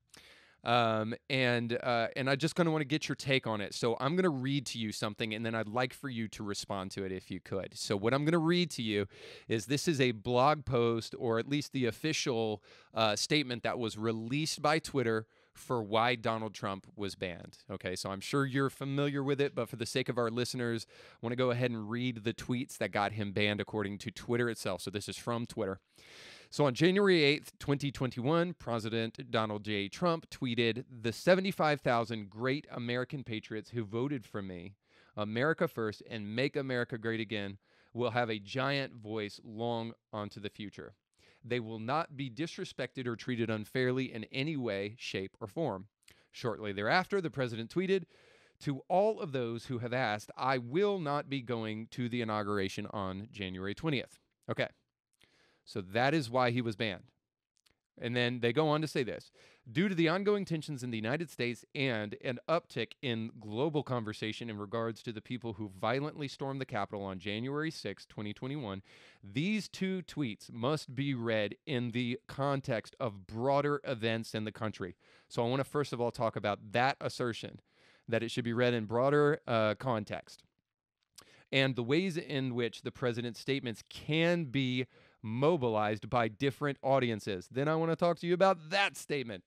And I just kind of want to get your take on it. So I'm going to read to you something, and then I'd like for you to respond to it if you could. So what I'm going to read to you is, this is a blog post, or at least the official statement that was released by Twitter for why Donald Trump was banned. Okay, so I'm sure you're familiar with it, but for the sake of our listeners, I want to go ahead and read the tweets that got him banned according to Twitter itself. So this is from Twitter. So on January 8th, 2021, President Donald J. Trump tweeted, "The 75,000 great American patriots who voted for me, America first, and make America great again, will have a giant voice long onto the future. They will not be disrespected or treated unfairly in any way, shape, or form." Shortly thereafter, the president tweeted, To all of those who have asked, I will not be going to the inauguration on January 20th. Okay, so that is why he was banned. And then they go on to say this. Due to the ongoing tensions in the United States and an uptick in global conversation in regards to the people who violently stormed the Capitol on January 6, 2021, these two tweets must be read in the context of broader events in the country. So I want to first of all talk about that assertion, that it should be read in broader context, and the ways in which the president's statements can be mobilized by different audiences. Then I want to talk to you about that statement,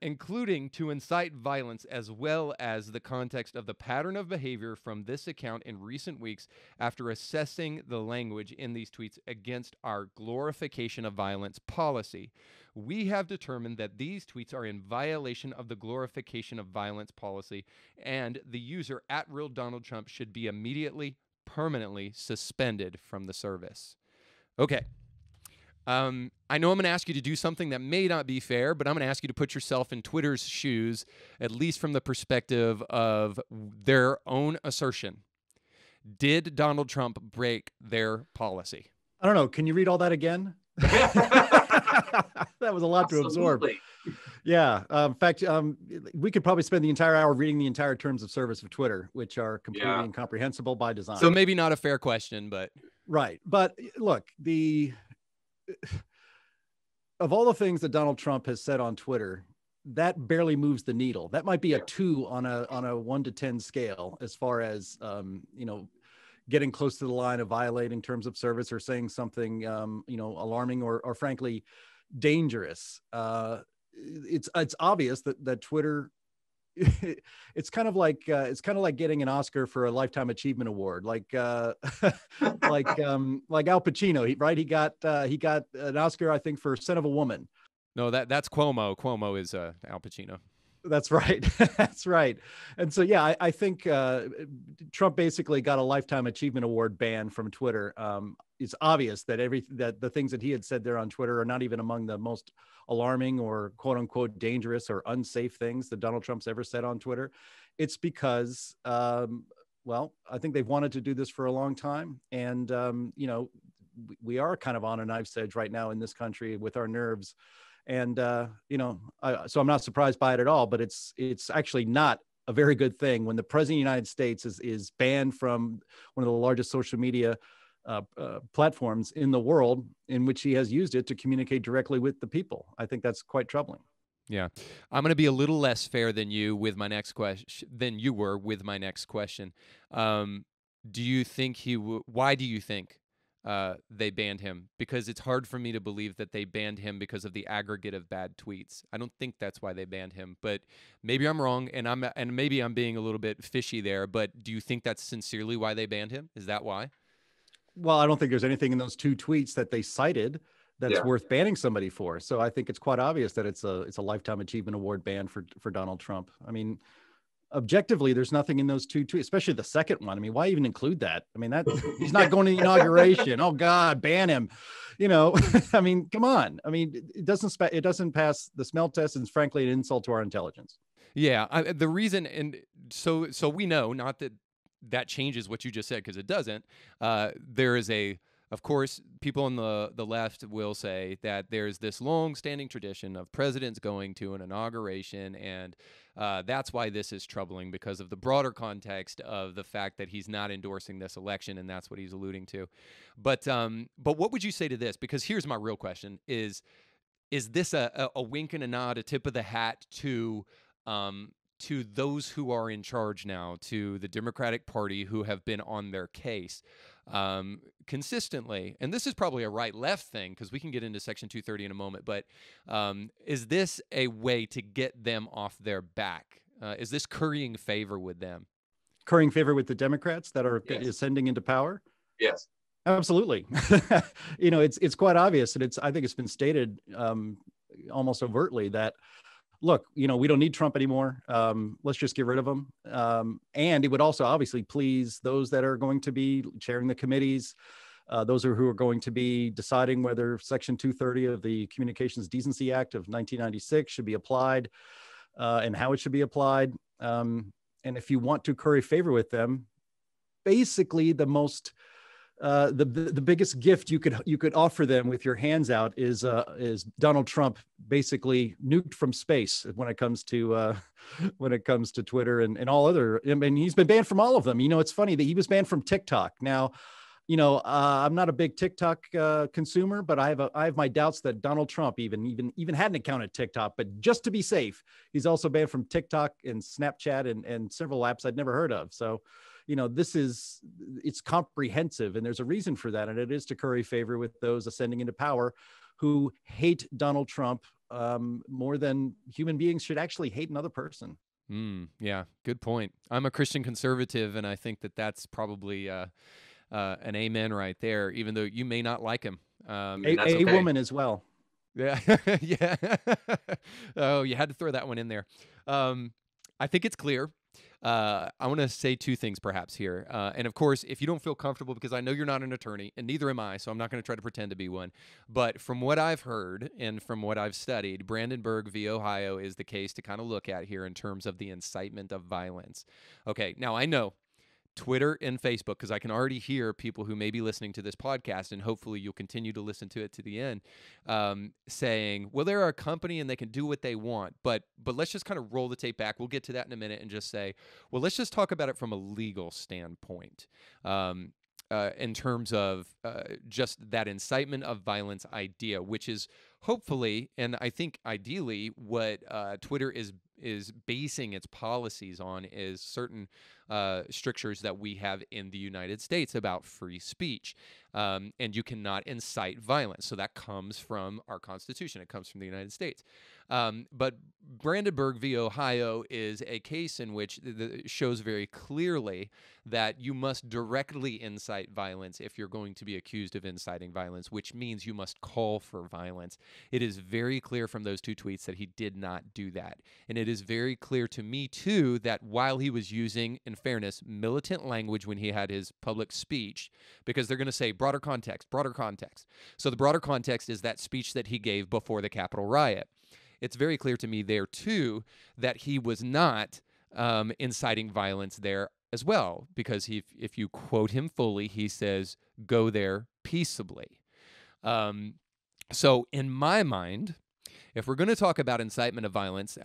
including to incite violence, as well as the context of the pattern of behavior from this account in recent weeks after assessing the language in these tweets against our glorification of violence policy. We have determined that these tweets are in violation of the glorification of violence policy, and the user @RealDonaldTrump should be immediately, permanently suspended from the service. Okay. I know I'm going to ask you to do something that may not be fair, but I'm going to ask you to put yourself in Twitter's shoes, at least from the perspective of their own assertion. Did Donald Trump break their policy? I don't know. Can you read all that again? That was a lot to absorb. Yeah. In fact, we could probably spend the entire hour reading the entire terms of service of Twitter, which are completely incomprehensible by design. So maybe not a fair question, but... Right. But look, of all the things that Donald Trump has said on Twitter, that barely moves the needle. That might be a 2 on a 1 to 10 scale as far as, getting close to the line of violating terms of service or saying something, alarming or frankly dangerous. It's obvious that Twitter, it's kind of like getting an Oscar for a Lifetime Achievement Award, like Al Pacino, right? He got an Oscar, I think, for Son of a Woman. No, that's Cuomo. Cuomo is Al Pacino. That's right. That's right. And so, yeah, I think Trump basically got a Lifetime Achievement Award ban from Twitter. It's obvious that that the things that he had said there on Twitter are not even among the most alarming or quote unquote dangerous or unsafe things that Donald Trump's ever said on Twitter. It's because, I think they've wanted to do this for a long time. And, we are kind of on a knife's edge right now in this country with our nerves. And, so I'm not surprised by it at all, but it's actually not a very good thing when the president of the United States is banned from one of the largest social media platforms in the world, in which he has used it to communicate directly with the people. I think that's quite troubling. Yeah. I'm going to be a little less fair than you with my next question, than you were with my next question. Do you think why do you think they banned him? Because it's hard for me to believe that they banned him because of the aggregate of bad tweets. I don't think that's why they banned him, but maybe I'm wrong, and maybe I'm being a little bit fishy there, but do you think that's sincerely why they banned him? Is that why? Well, I don't think there's anything in those 2 tweets that they cited that's worth banning somebody for. So I think it's quite obvious that it's a Lifetime Achievement Award ban for Donald Trump. I mean, objectively, there's nothing in those 2 tweets, especially the second one. I mean, why even include that? I mean, he's not going to the inauguration. Oh God, ban him. I mean, come on. I mean, it doesn't pass the smell test, and it's frankly an insult to our intelligence. Yeah, the reason, and so we know, not that changes what you just said, because it doesn't. There is of course, people on the left will say that there's this long-standing tradition of presidents going to an inauguration, and that's why this is troubling, because of the broader context of the fact that he's not endorsing this election, and that's what he's alluding to. But what would you say to this? Because here's my real question: is this a wink and a nod, a tip of the hat to those who are in charge now, to the Democratic Party, who have been on their case consistently? And this is probably a right-left thing, because we can get into Section 230 in a moment, but is this a way to get them off their back? Is this currying favor with them? Currying favor with the Democrats that are ascending into power? Yes. Absolutely. It's quite obvious, and I think it's been stated almost overtly that, look, we don't need Trump anymore. Let's just get rid of him. And it would also obviously please those that are going to be chairing the committees, those who are going to be deciding whether Section 230 of the Communications Decency Act of 1996 should be applied, and how it should be applied. And if you want to curry favor with them, basically the most the biggest gift you could offer them with your hands out is Donald Trump basically nuked from space when it comes to Twitter and all other. I mean, he's been banned from all of them. You know, it's funny that he was banned from TikTok. Now, you know, I'm not a big TikTok consumer, but I have my doubts that Donald Trump even had an account at TikTok. But just to be safe, he's also banned from TikTok and Snapchat and several apps I'd never heard of. So, you know, it's comprehensive, and there's a reason for that, and it is to curry favor with those ascending into power who hate Donald Trump more than human beings should actually hate another person. Yeah, good point. I'm a Christian conservative, and I think that that's probably an amen right there, even though you may not like him. A woman as well. Yeah. Yeah. Oh, you had to throw that one in there. I think it's clear. I want to say two things perhaps here. And of course, if you don't feel comfortable, because I know you're not an attorney and neither am I, so I'm not going to try to pretend to be one. But from what I've heard and from what I've studied, Brandenburg v. Ohio is the case to kind of look at here in terms of the incitement of violence. Okay, now I know Twitter and Facebook, because I can already hear people who may be listening to this podcast, and hopefully you'll continue to listen to it to the end, saying, well, they're a company and they can do what they want, but let's just kind of roll the tape back. We'll get to that in a minute and just say, well, let's just talk about it from a legal standpoint. In terms of just that incitement of violence idea, which is hopefully, and I think ideally, what Twitter is basing its policies on is certain strictures that we have in the United States about free speech. And you cannot incite violence. So that comes from our Constitution. It comes from the United States. But Brandenburg v. Ohio is a case in which shows very clearly that you must directly incite violence if you're going to be accused of inciting violence, which means you must call for violence. It is very clear from those two tweets that he did not do that. And it is very clear to me, too, that while he was using, in fairness, militant language when he had his public speech, because they're going to say broader context. So the broader context is that speech that he gave before the Capitol riot. It's very clear to me there, too, that he was not inciting violence there as well, because if you quote him fully, he says, go there peaceably. So in my mind, if we're going to talk about incitement of violence,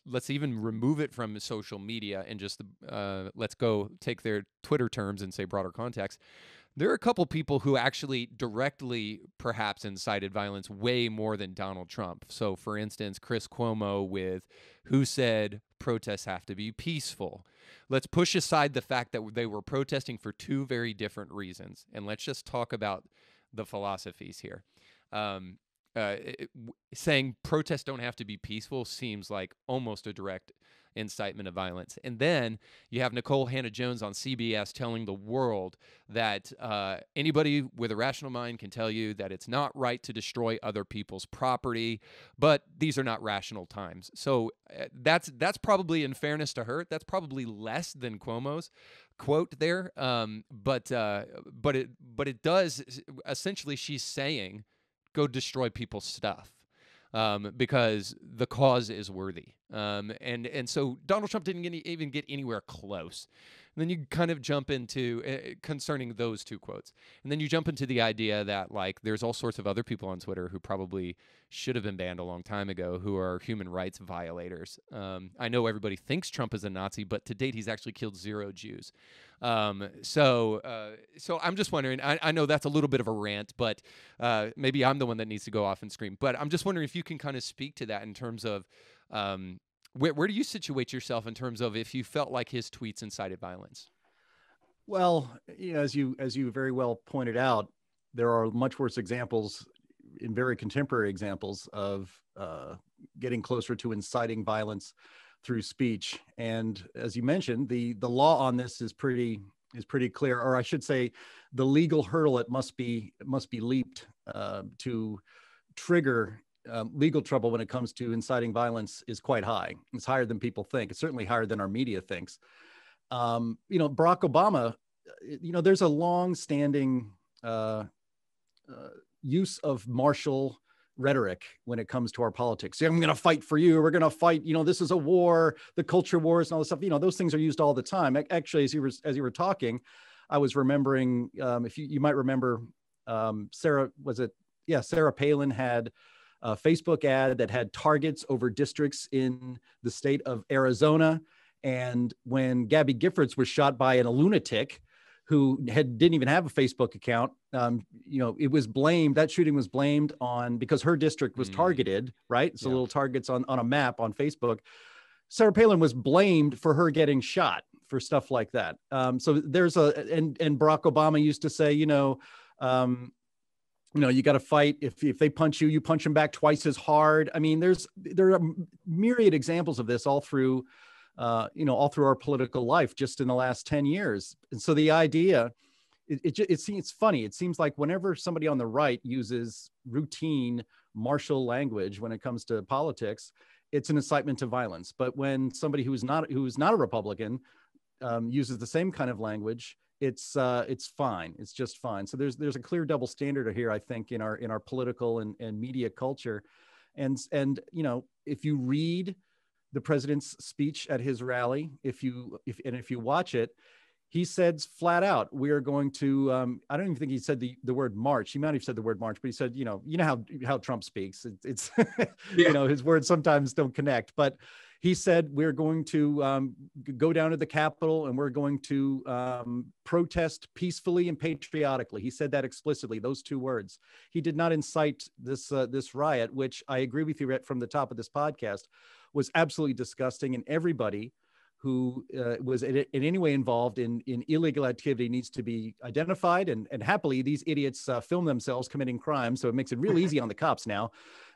let's even remove it from social media and just let's go take their Twitter terms and say broader context. There are a couple people who actually directly perhaps incited violence way more than Donald Trump. So, for instance, Chris Cuomo with who said protests have to be peaceful. Let's push aside the fact that they were protesting for two very different reasons, and let's just talk about the philosophies here. Saying protests don't have to be peaceful seems like almost a direct incitement of violence. And then you have Nicole Hannah-Jones on CBS telling the world that anybody with a rational mind can tell you that it's not right to destroy other people's property, but these are not rational times. So that's probably, in fairness to her, that's probably less than Cuomo's quote there. But it does, essentially she's saying, go destroy people's stuff. Because the cause is worthy. And so Donald Trump didn't even get anywhere close. And then you kind of jump into, concerning those two quotes, and then you jump into the idea that, like, there's all sorts of other people on Twitter who probably should have been banned a long time ago who are human rights violators. I know everybody thinks Trump is a Nazi, but to date he's actually killed 0 Jews. So I'm just wondering, I know that's a little bit of a rant, but maybe I'm the one that needs to go off and scream. But I'm just wondering if you can kind of speak to that in terms of where do you situate yourself in terms of if you felt like his tweets incited violence? Well, you know, as you very well pointed out, there are much worse examples, in very contemporary examples, of getting closer to inciting violence through speech. And as you mentioned, the law on this is pretty clear, or I should say, the legal hurdle it must be leaped to trigger legal trouble when it comes to inciting violence is quite high. It's higher than people think. It's certainly higher than our media thinks. You know, Barack Obama, you know, there's a long-standing use of martial rhetoric when it comes to our politics. I'm going to fight for you. We're going to fight, this is a war, the culture wars and all this stuff. Those things are used all the time. Actually, as you were talking, I was remembering, if you might remember, Sarah Palin had a Facebook ad that had targets over districts in the state of Arizona. And when Gabby Giffords was shot by a lunatic who didn't even have a Facebook account, it was blamed, that shooting was blamed on, because her district was targeted, right? So little targets on a map on Facebook. Sarah Palin was blamed for her getting shot for stuff like that. So there's and Barack Obama used to say, you got to fight. If they punch you, you punch them back twice as hard. I mean, there are myriad examples of this all through our political life just in the last 10 years. And so the idea, it's funny. It seems like whenever somebody on the right uses routine martial language when it comes to politics, it's an incitement to violence. But when somebody who's not a Republican uses the same kind of language, it's fine. It's just fine. So there's a clear double standard here, I think, in our political and media culture. And if you read the president's speech at his rally, if you watch it, he said flat out, we are going to, I don't even think he said the word march. He might have said the word march, but he said, how Trump speaks. It's his words sometimes don't connect, but he said, we're going to go down to the Capitol and we're going to protest peacefully and patriotically. He said that explicitly, those two words. He did not incite this riot, which I agree with you from the top of this podcast, was absolutely disgusting. And everybody who was in any way involved in illegal activity needs to be identified. And happily, these idiots film themselves committing crimes. So it makes it real easy on the cops now,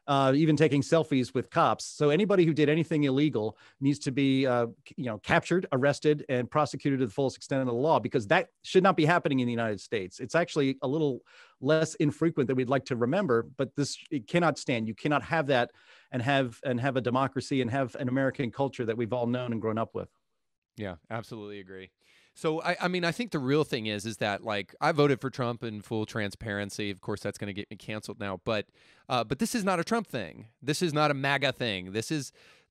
even taking selfies with cops. So anybody who did anything illegal needs to be captured, arrested, and prosecuted to the fullest extent of the law, because that should not be happening in the United States. It's actually a little less infrequent than we'd like to remember, but it cannot stand. You cannot have that and have a democracy and have an American culture that we've all known and grown up with. Yeah, absolutely agree. So, I mean, I think the real thing is that, like, I voted for Trump in full transparency. Of course, that's going to get me canceled now. But this is not a Trump thing. This is not a MAGA thing.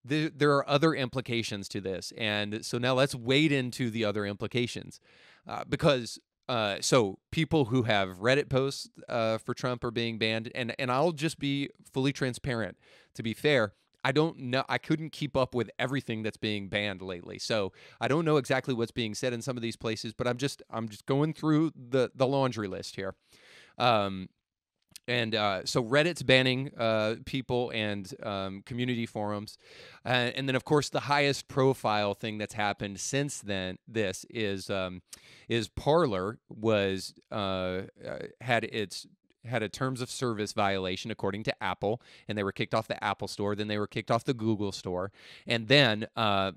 There are other implications to this. And so now let's wade into the other implications. Because people who have Reddit posts for Trump are being banned. And I'll just be fully transparent. To be fair, I don't know. I couldn't keep up with everything that's being banned lately. So I don't know exactly what's being said in some of these places, but I'm just going through the laundry list here. So Reddit's banning people and community forums. And then, of course, the highest profile thing that's happened since then, this is Parler had a terms of service violation according to Apple, and they were kicked off the Apple Store. Then they were kicked off the Google Store, and then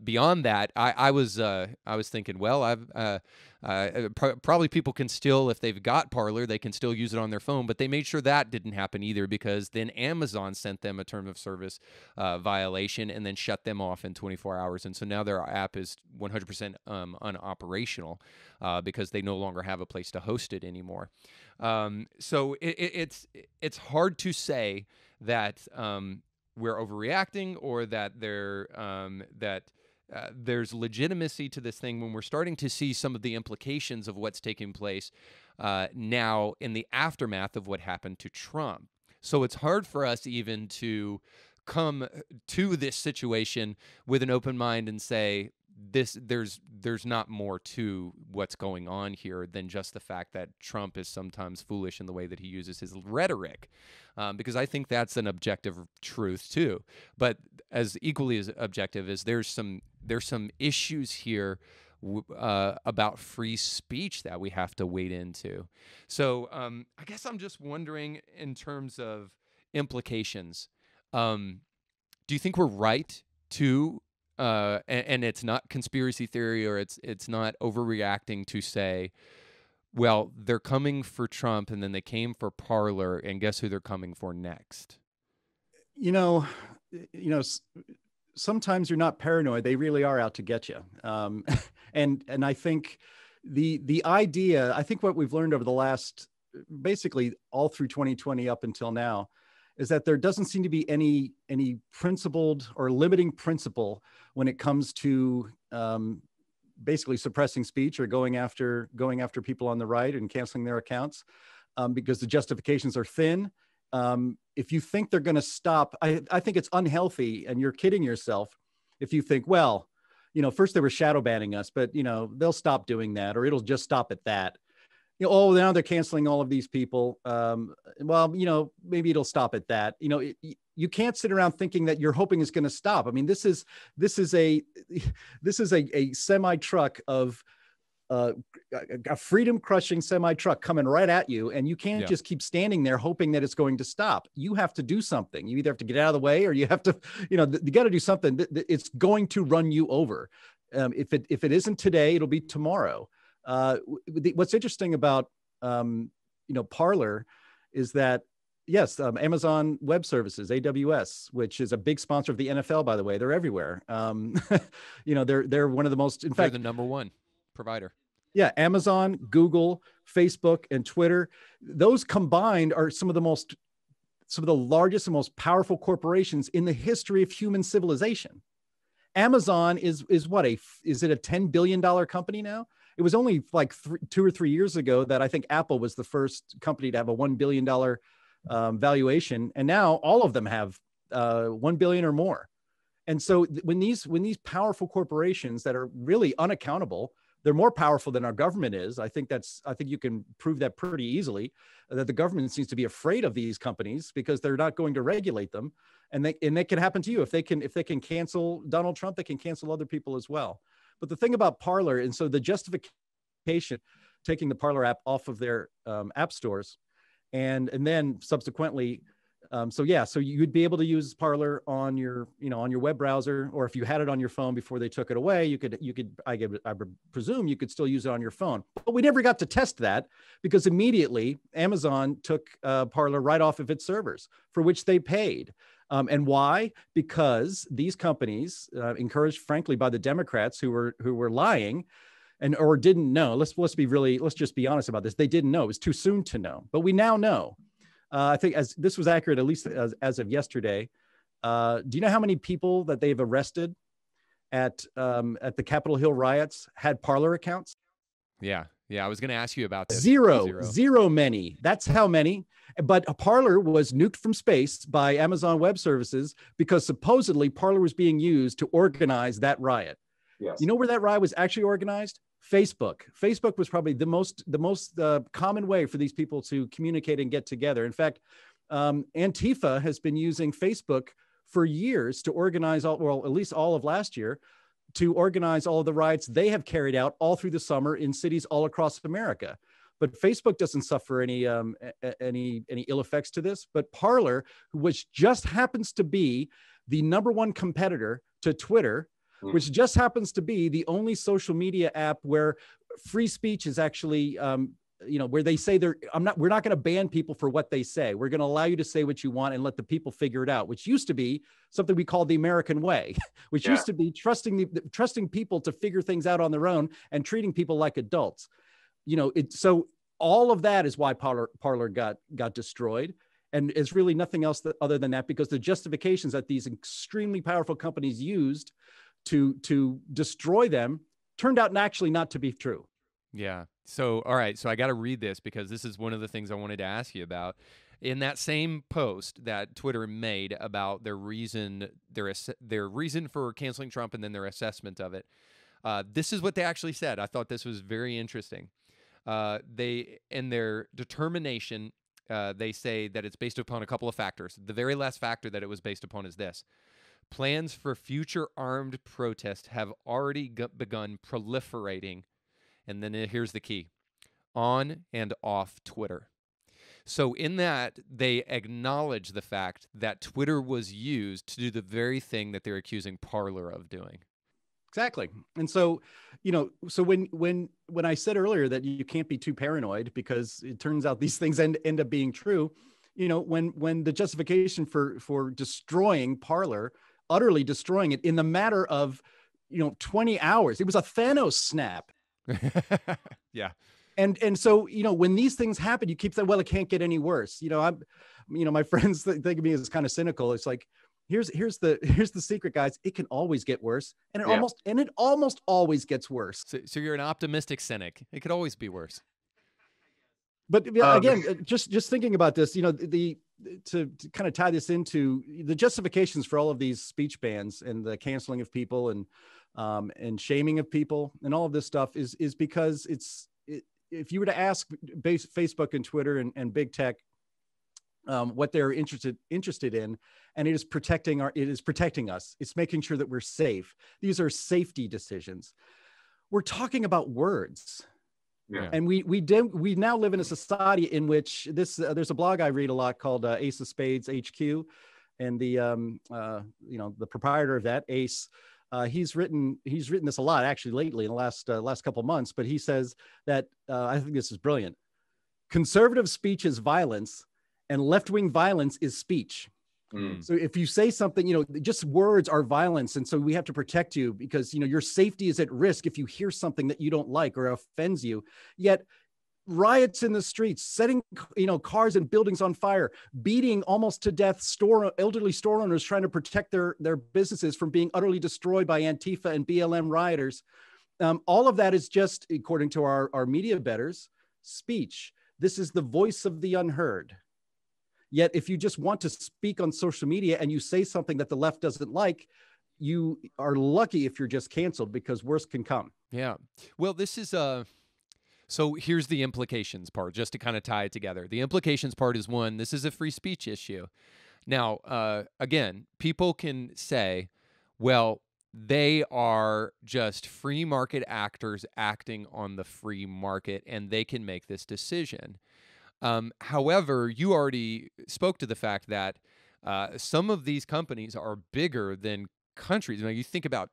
beyond that, I was thinking, well, probably people can still, if they've got Parler, they can still use it on their phone. But they made sure that didn't happen either, because then Amazon sent them a term of service violation and then shut them off in 24 hours, and so now their app is 100% unoperational because they no longer have a place to host it anymore. So it's hard to say that we're overreacting or that there's legitimacy to this thing when we're starting to see some of the implications of what's taking place now in the aftermath of what happened to Trump. So it's hard for us even to come to this situation with an open mind and say, there's not more to what's going on here than just the fact that Trump is sometimes foolish in the way that he uses his rhetoric, because I think that's an objective truth too. But as equally as objective is there's some issues here about free speech that we have to wade into. So I guess I'm just wondering, in terms of implications, do you think we're right to and it's not conspiracy theory, or it's not overreacting to say, well, they're coming for Trump and then they came for Parler, and guess who they're coming for next? Sometimes you're not paranoid. They really are out to get you. And I think the idea, I think what we've learned over the last, basically all through 2020 up until now, is that there doesn't seem to be any principled or limiting principle when it comes to basically suppressing speech or going after people on the right and canceling their accounts, because the justifications are thin. If you think they're going to stop, I think it's unhealthy, and you're kidding yourself if you think, well, first they were shadow banning us, but they'll stop doing that, or it'll just stop at that. Oh, now they're canceling all of these people. Well, maybe it'll stop at that. You can't sit around thinking that you're hoping it's going to stop. I mean, this is a semi truck of a freedom crushing semi truck coming right at you, and you can't just keep standing there hoping that it's going to stop. You have to do something. You either have to get out of the way, or you have to, you got to do something. It's going to run you over. If it isn't today, it'll be tomorrow. What's interesting about Parler is that, yes, Amazon Web Services, AWS, which is a big sponsor of the NFL, by the way, they're everywhere. They're one of the most, in fact, they're the number one provider. Yeah, Amazon, Google, Facebook, and Twitter, those combined are some of the largest and most powerful corporations in the history of human civilization. Amazon is what, is it a $10 billion company now? It was only like 2 or 3 years ago that I think Apple was the first company to have a $1 billion valuation. And now all of them have 1 billion or more. And so when these powerful corporations that are really unaccountable, they're more powerful than our government is. I think you can prove that pretty easily, that the government seems to be afraid of these companies because they're not going to regulate them. And that can happen to you. If they can cancel Donald Trump, they can cancel other people as well. But the thing about Parler, and so the justification, taking the Parler app off of their app stores, and then subsequently, so you'd be able to use Parler on your web browser, or if you had it on your phone before they took it away, you could I presume you could still use it on your phone. But we never got to test that because immediately Amazon took Parler right off of its servers, for which they paid. And why? Because these companies, encouraged, frankly, by the Democrats who were lying, or didn't know. Let's just be honest about this. They didn't know. It was too soon to know. But we now know. I think as this was accurate, at least as of yesterday. Do you know how many people that they've arrested at the Capitol Hill riots had Parler accounts? Yeah. I was going to ask you about this. Zero many. That's how many. But Parler was nuked from space by Amazon Web Services because supposedly Parler was being used to organize that riot. Yes. You know where that riot was actually organized? Facebook. Facebook was probably the most common way for these people to communicate and get together. In fact, Antifa has been using Facebook for years to organize at least all of last year, to organize all of the riots they have carried out all through the summer in cities all across America. But Facebook doesn't suffer any ill effects to this. But Parler, which just happens to be the number one competitor to Twitter, which just happens to be the only social media app where free speech is actually, where they say we're not going to ban people for what they say. We're going to allow you to say what you want and let the people figure it out, which used to be something we called the American way, which used to be trusting people to figure things out on their own and treating people like adults. So all of that is why Parler got destroyed. And it's really nothing else other than that, because the justifications that these extremely powerful companies used to destroy them turned out actually not to be true. Yeah. So, all right. So I got to read this because this is one of the things I wanted to ask you about. In that same post that Twitter made about their reason for canceling Trump and then their assessment of it, this is what they actually said. I thought this was very interesting. They, in their determination, they say that it's based upon a couple of factors. The very last factor that it was based upon is this: plans for future armed protests have already begun proliferating. And then here's the key: on and off Twitter. So in that, they acknowledge the fact that Twitter was used to do the very thing that they're accusing Parler of doing. Exactly. And so, so when I said earlier that you can't be too paranoid because it turns out these things end up being true, when the justification for destroying Parler, utterly destroying it in the matter of, 20 hours, it was a Thanos snap. Yeah. And so, when these things happen, you keep saying, well, it can't get any worse. you know, my friends think of me as kind of cynical. It's like, here's the secret, guys. It can always get worse, and it almost always gets worse. So you're an optimistic cynic. It could always be worse. But again, just thinking about this, you know, to kind of tie this into the justifications for all of these speech bans and the canceling of people and shaming of people and all of this stuff is because if you were to ask Facebook and Twitter and big tech what they're interested in, and it is protecting us. It's making sure that we're safe. These are safety decisions. We're talking about words. Yeah. And we now live in a society in which there's a blog I read a lot called Ace of Spades HQ, and the proprietor of that, Ace, he's written this a lot actually lately in the last couple of months, but he says that I think this is brilliant. Conservative speech is violence, and left-wing violence is speech. So if you say something, you know, just words are violence. And so we have to protect you because, you know, your safety is at risk if you hear something that you don't like or offends you. Yet riots in the streets, setting, you know, cars and buildings on fire, beating almost to death elderly store owners trying to protect their businesses from being utterly destroyed by Antifa and BLM rioters. All of that is just, according to our media betters, speech. This is the voice of the unheard. Yet if you just want to speak on social media and you say something that the left doesn't like, you are lucky if you're just canceled, because worse can come. Yeah. Well, this is so here's the implications part, just to kind of tie it together. The implications part is, one, this is a free speech issue. Now, again, people can say, well, they are just free market actors acting on the free market, and they can make this decision. However, you already spoke to the fact that some of these companies are bigger than countries. You know, you think about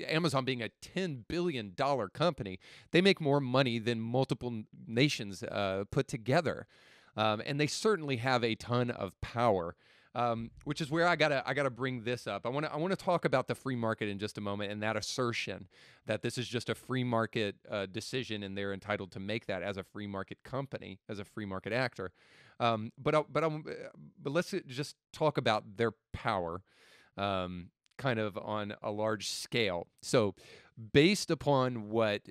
Amazon being a $10 billion company. They make more money than multiple nations put together. And they certainly have a ton of power. Which is where I gotta bring this up. I want to talk about the free market in just a moment, and that assertion that this is just a free market decision, and they're entitled to make that as a free market company, as a free market actor. But let's just talk about their power, kind of on a large scale. So, based upon what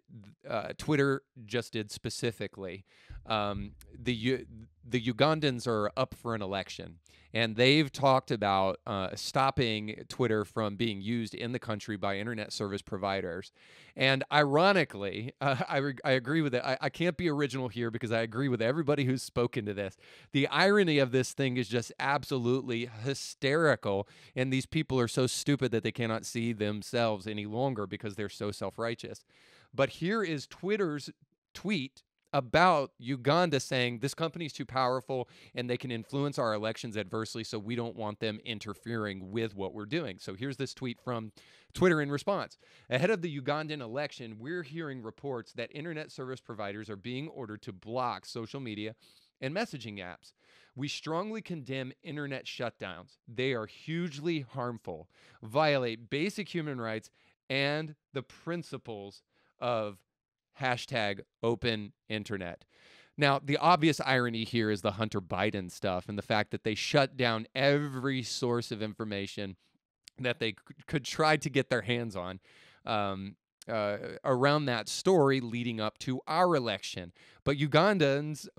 Twitter just did specifically, the Ugandans are up for an election, and they've talked about stopping Twitter from being used in the country by internet service providers. And ironically, I agree with it. I can't be original here because I agree with everybody who's spoken to this. The irony of this thing is just absolutely hysterical, and these people are so stupid that they cannot see themselves any longer because they're so self-righteous. But here is Twitter's tweet about Uganda saying this company is too powerful and they can influence our elections adversely, so we don't want them interfering with what we're doing. So here's this tweet from Twitter in response. Ahead of the Ugandan election, we're hearing reports that internet service providers are being ordered to block social media and messaging apps. We strongly condemn internet shutdowns. They are hugely harmful, violate basic human rights and the principles of #open internet. Now, the obvious irony here is the Hunter Biden stuff and the fact that they shut down every source of information that they could try to get their hands on around that story leading up to our election. But Ugandans,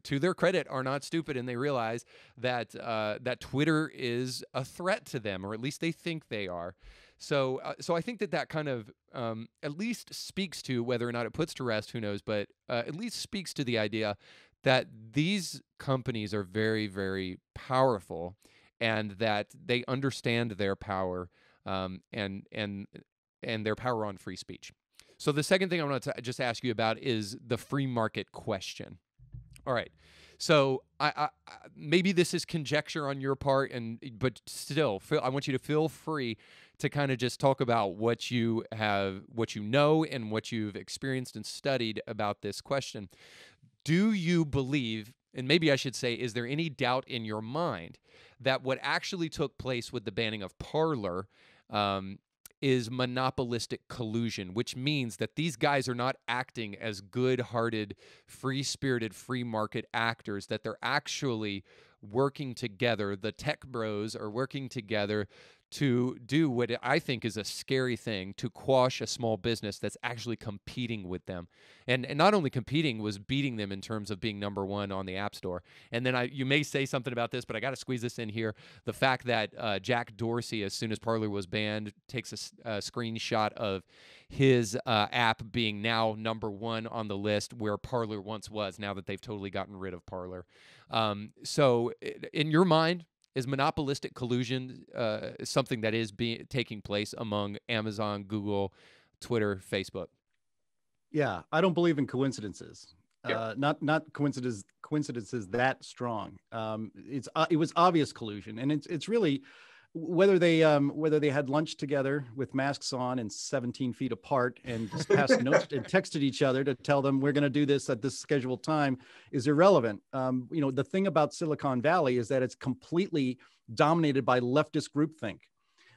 to their credit, are not stupid, and they realize that that Twitter is a threat to them, or at least they think they are. So I think that kind of at least speaks to, whether or not it puts to rest, who knows, but at least speaks to the idea that these companies are very, very powerful, and that they understand their power and their power on free speech. So the second thing I want to just ask you about is the free market question. All right. So I maybe this is conjecture on your part, but still, I want you to feel free to kind of just talk about what you know, and what you've experienced and studied about this question. Do you believe, and maybe I should say, is there any doubt in your mind that what actually took place with the banning of Parler is monopolistic collusion, which means that these guys are not acting as good-hearted, free-spirited, free market actors, that they're actually working together. The tech bros are working together to do what I think is a scary thing, to quash a small business that's actually competing with them. And not only competing, was beating them in terms of being number one on the App Store. And then you may say something about this, but I got to squeeze this in here. The fact that Jack Dorsey, as soon as Parler was banned, takes a screenshot of his app being now number one on the list where Parler once was, now that they've totally gotten rid of Parler. So in your mind, is monopolistic collusion something that is taking place among Amazon, Google, Twitter, Facebook? Yeah, I don't believe in coincidences. Yeah. Not coincidences that strong. It was obvious collusion, and it's really whether they had lunch together with masks on and 17 feet apart and just passed notes and texted each other to tell them we're going to do this at this scheduled time is irrelevant. The thing about Silicon Valley is that it's completely dominated by leftist groupthink.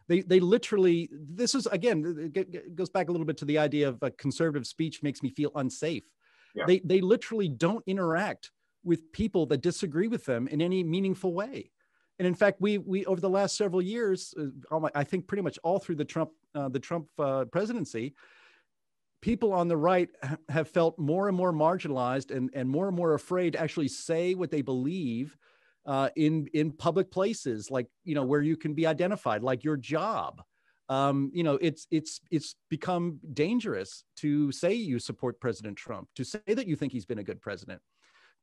They literally, this is, again, it goes back a little bit to the idea of conservative speech makes me feel unsafe. Yeah. They literally don't interact with people that disagree with them in any meaningful way. And in fact, we over the last several years, I think pretty much all through the Trump presidency, people on the right have felt more and more marginalized and more afraid to actually say what they believe in public places, like, where you can be identified, like your job. It's become dangerous to say you support President Trump, to say that you think he's been a good president,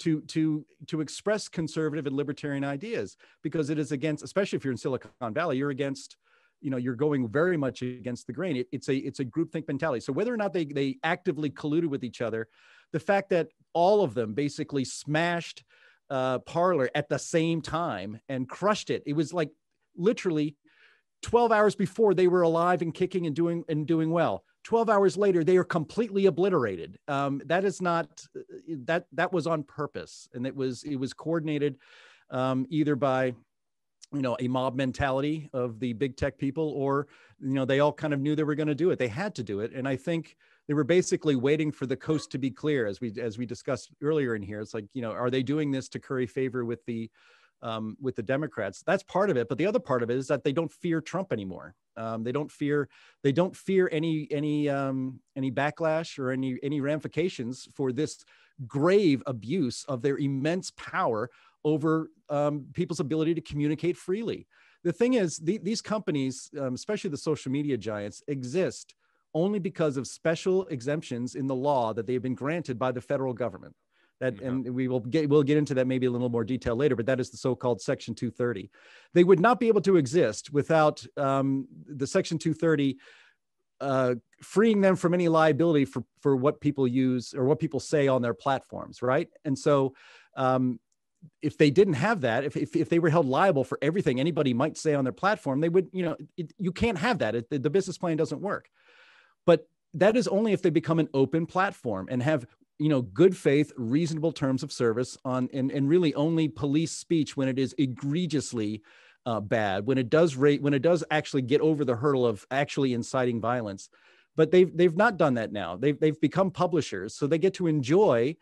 to express conservative and libertarian ideas, because it is against, especially if you're in Silicon Valley, you're against, you're going very much against the grain. It's a groupthink mentality. So whether or not they actively colluded with each other, the fact that all of them basically smashed Parler at the same time and crushed it. It was like literally 12 hours before they were alive and kicking and doing well. 12 hours later, they are completely obliterated. That is not, that was on purpose. And it was coordinated either by, a mob mentality of the big tech people, or, they all kind of knew they were going to do it. They had to do it. And I think they were basically waiting for the coast to be clear, as we discussed earlier in here. It's like, are they doing this to curry favor with the Democrats? That's part of it. But the other part of it is that they don't fear Trump anymore. They don't fear any backlash or any ramifications for this grave abuse of their immense power over people's ability to communicate freely. The thing is, these companies, especially the social media giants, exist only because of special exemptions in the law that they've been granted by the federal government. And we'll get into that maybe a little more detail later, but that is the so-called Section 230. They would not be able to exist without the Section 230 freeing them from any liability for what people use or what people say on their platforms, right? And so if they didn't have that, if they were held liable for everything anybody might say on their platform, they would, you can't have that. The business plan doesn't work. But that is only if they become an open platform and have, good faith, reasonable terms of service on, and really only police speech when it is egregiously bad, when it does actually get over the hurdle of actually inciting violence. But they've not done that now. They've become publishers, so they get to enjoy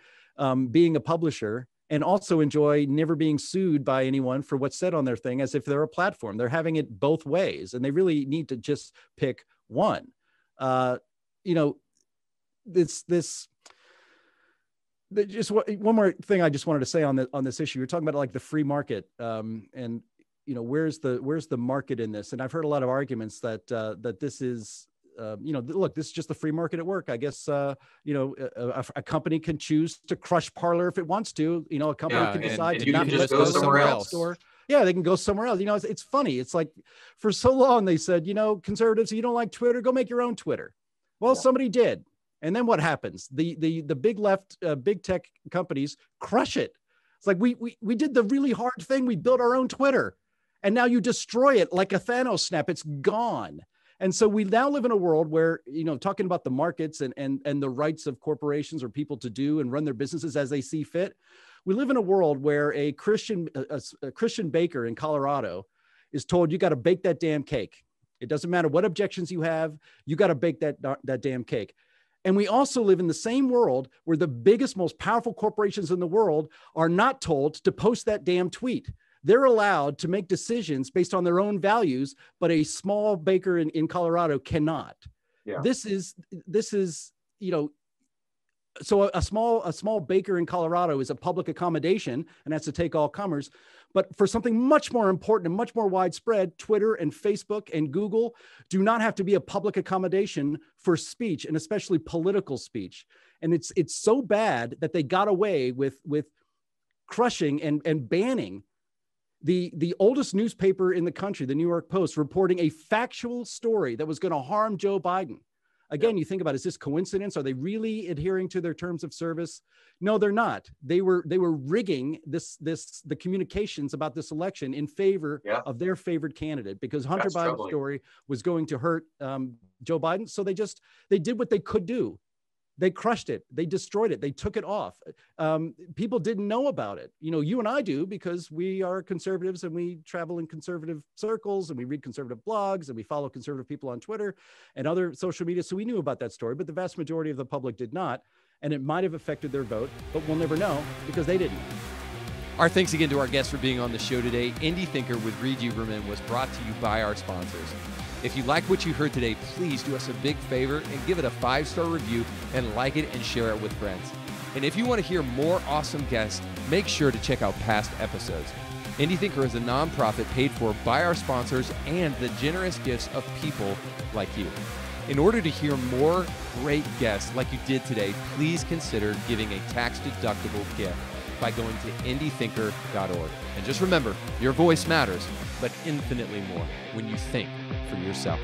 being a publisher and also enjoy never being sued by anyone for what's said on their thing, as if they're a platform. They're having it both ways, and they really need to just pick one. Just one more thing I just wanted to say on this issue. You're talking about like the free market, and where's the market in this? And I've heard a lot of arguments that this is, look, this is just the free market at work. I guess a company can choose to crush Parler if it wants to. A company can decide to not just go somewhere else. Store. Yeah, they can go somewhere else. It's funny. It's like for so long they said, conservatives, you don't like Twitter, go make your own Twitter. Well, somebody did. And then what happens? The big left, big tech companies crush it. It's like, we did the really hard thing. We built our own Twitter, and now you destroy it like a Thanos snap. It's gone. And so we now live in a world where, talking about the markets and the rights of corporations or people to do and run their businesses as they see fit. We live in a world where a Christian baker in Colorado is told, you got to bake that damn cake. It doesn't matter what objections you have. You got to bake that damn cake. And we also live in the same world where the biggest, most powerful corporations in the world are not told to post that damn tweet. they're allowed to make decisions based on their own values, but a small baker in Colorado cannot. Yeah. This is, so a small baker in Colorado is a public accommodation and has to take all comers. But for something much more important and much more widespread, Twitter and Facebook and Google do not have to be a public accommodation for speech, and especially political speech. And it's so bad that they got away with crushing and banning the oldest newspaper in the country, the New York Post, reporting a factual story that was going to harm Joe Biden. Again, you think about, is this coincidence? Are they really adhering to their terms of service? No, they're not. They were rigging the communications about this election in favor of their favored candidate, because Hunter Biden's story was going to hurt Joe Biden. So they did what they could do. They crushed it. They destroyed it. They took it off. People didn't know about it. You and I do, because we are conservatives and we travel in conservative circles and we read conservative blogs and we follow conservative people on Twitter and other social media. So we knew about that story, but the vast majority of the public did not. And it might have affected their vote, but we'll never know because they didn't. Our thanks again to our guests for being on the show today. Indie Thinker with Reed Uberman was brought to you by our sponsors. If you like what you heard today, please do us a big favor and give it a 5-star review and like it and share it with friends. And if you want to hear more awesome guests, make sure to check out past episodes. Indie Thinker is a nonprofit paid for by our sponsors and the generous gifts of people like you. In order to hear more great guests like you did today, please consider giving a tax-deductible gift by going to indiethinker.org. And just remember, your voice matters, but infinitely more when you think for yourself.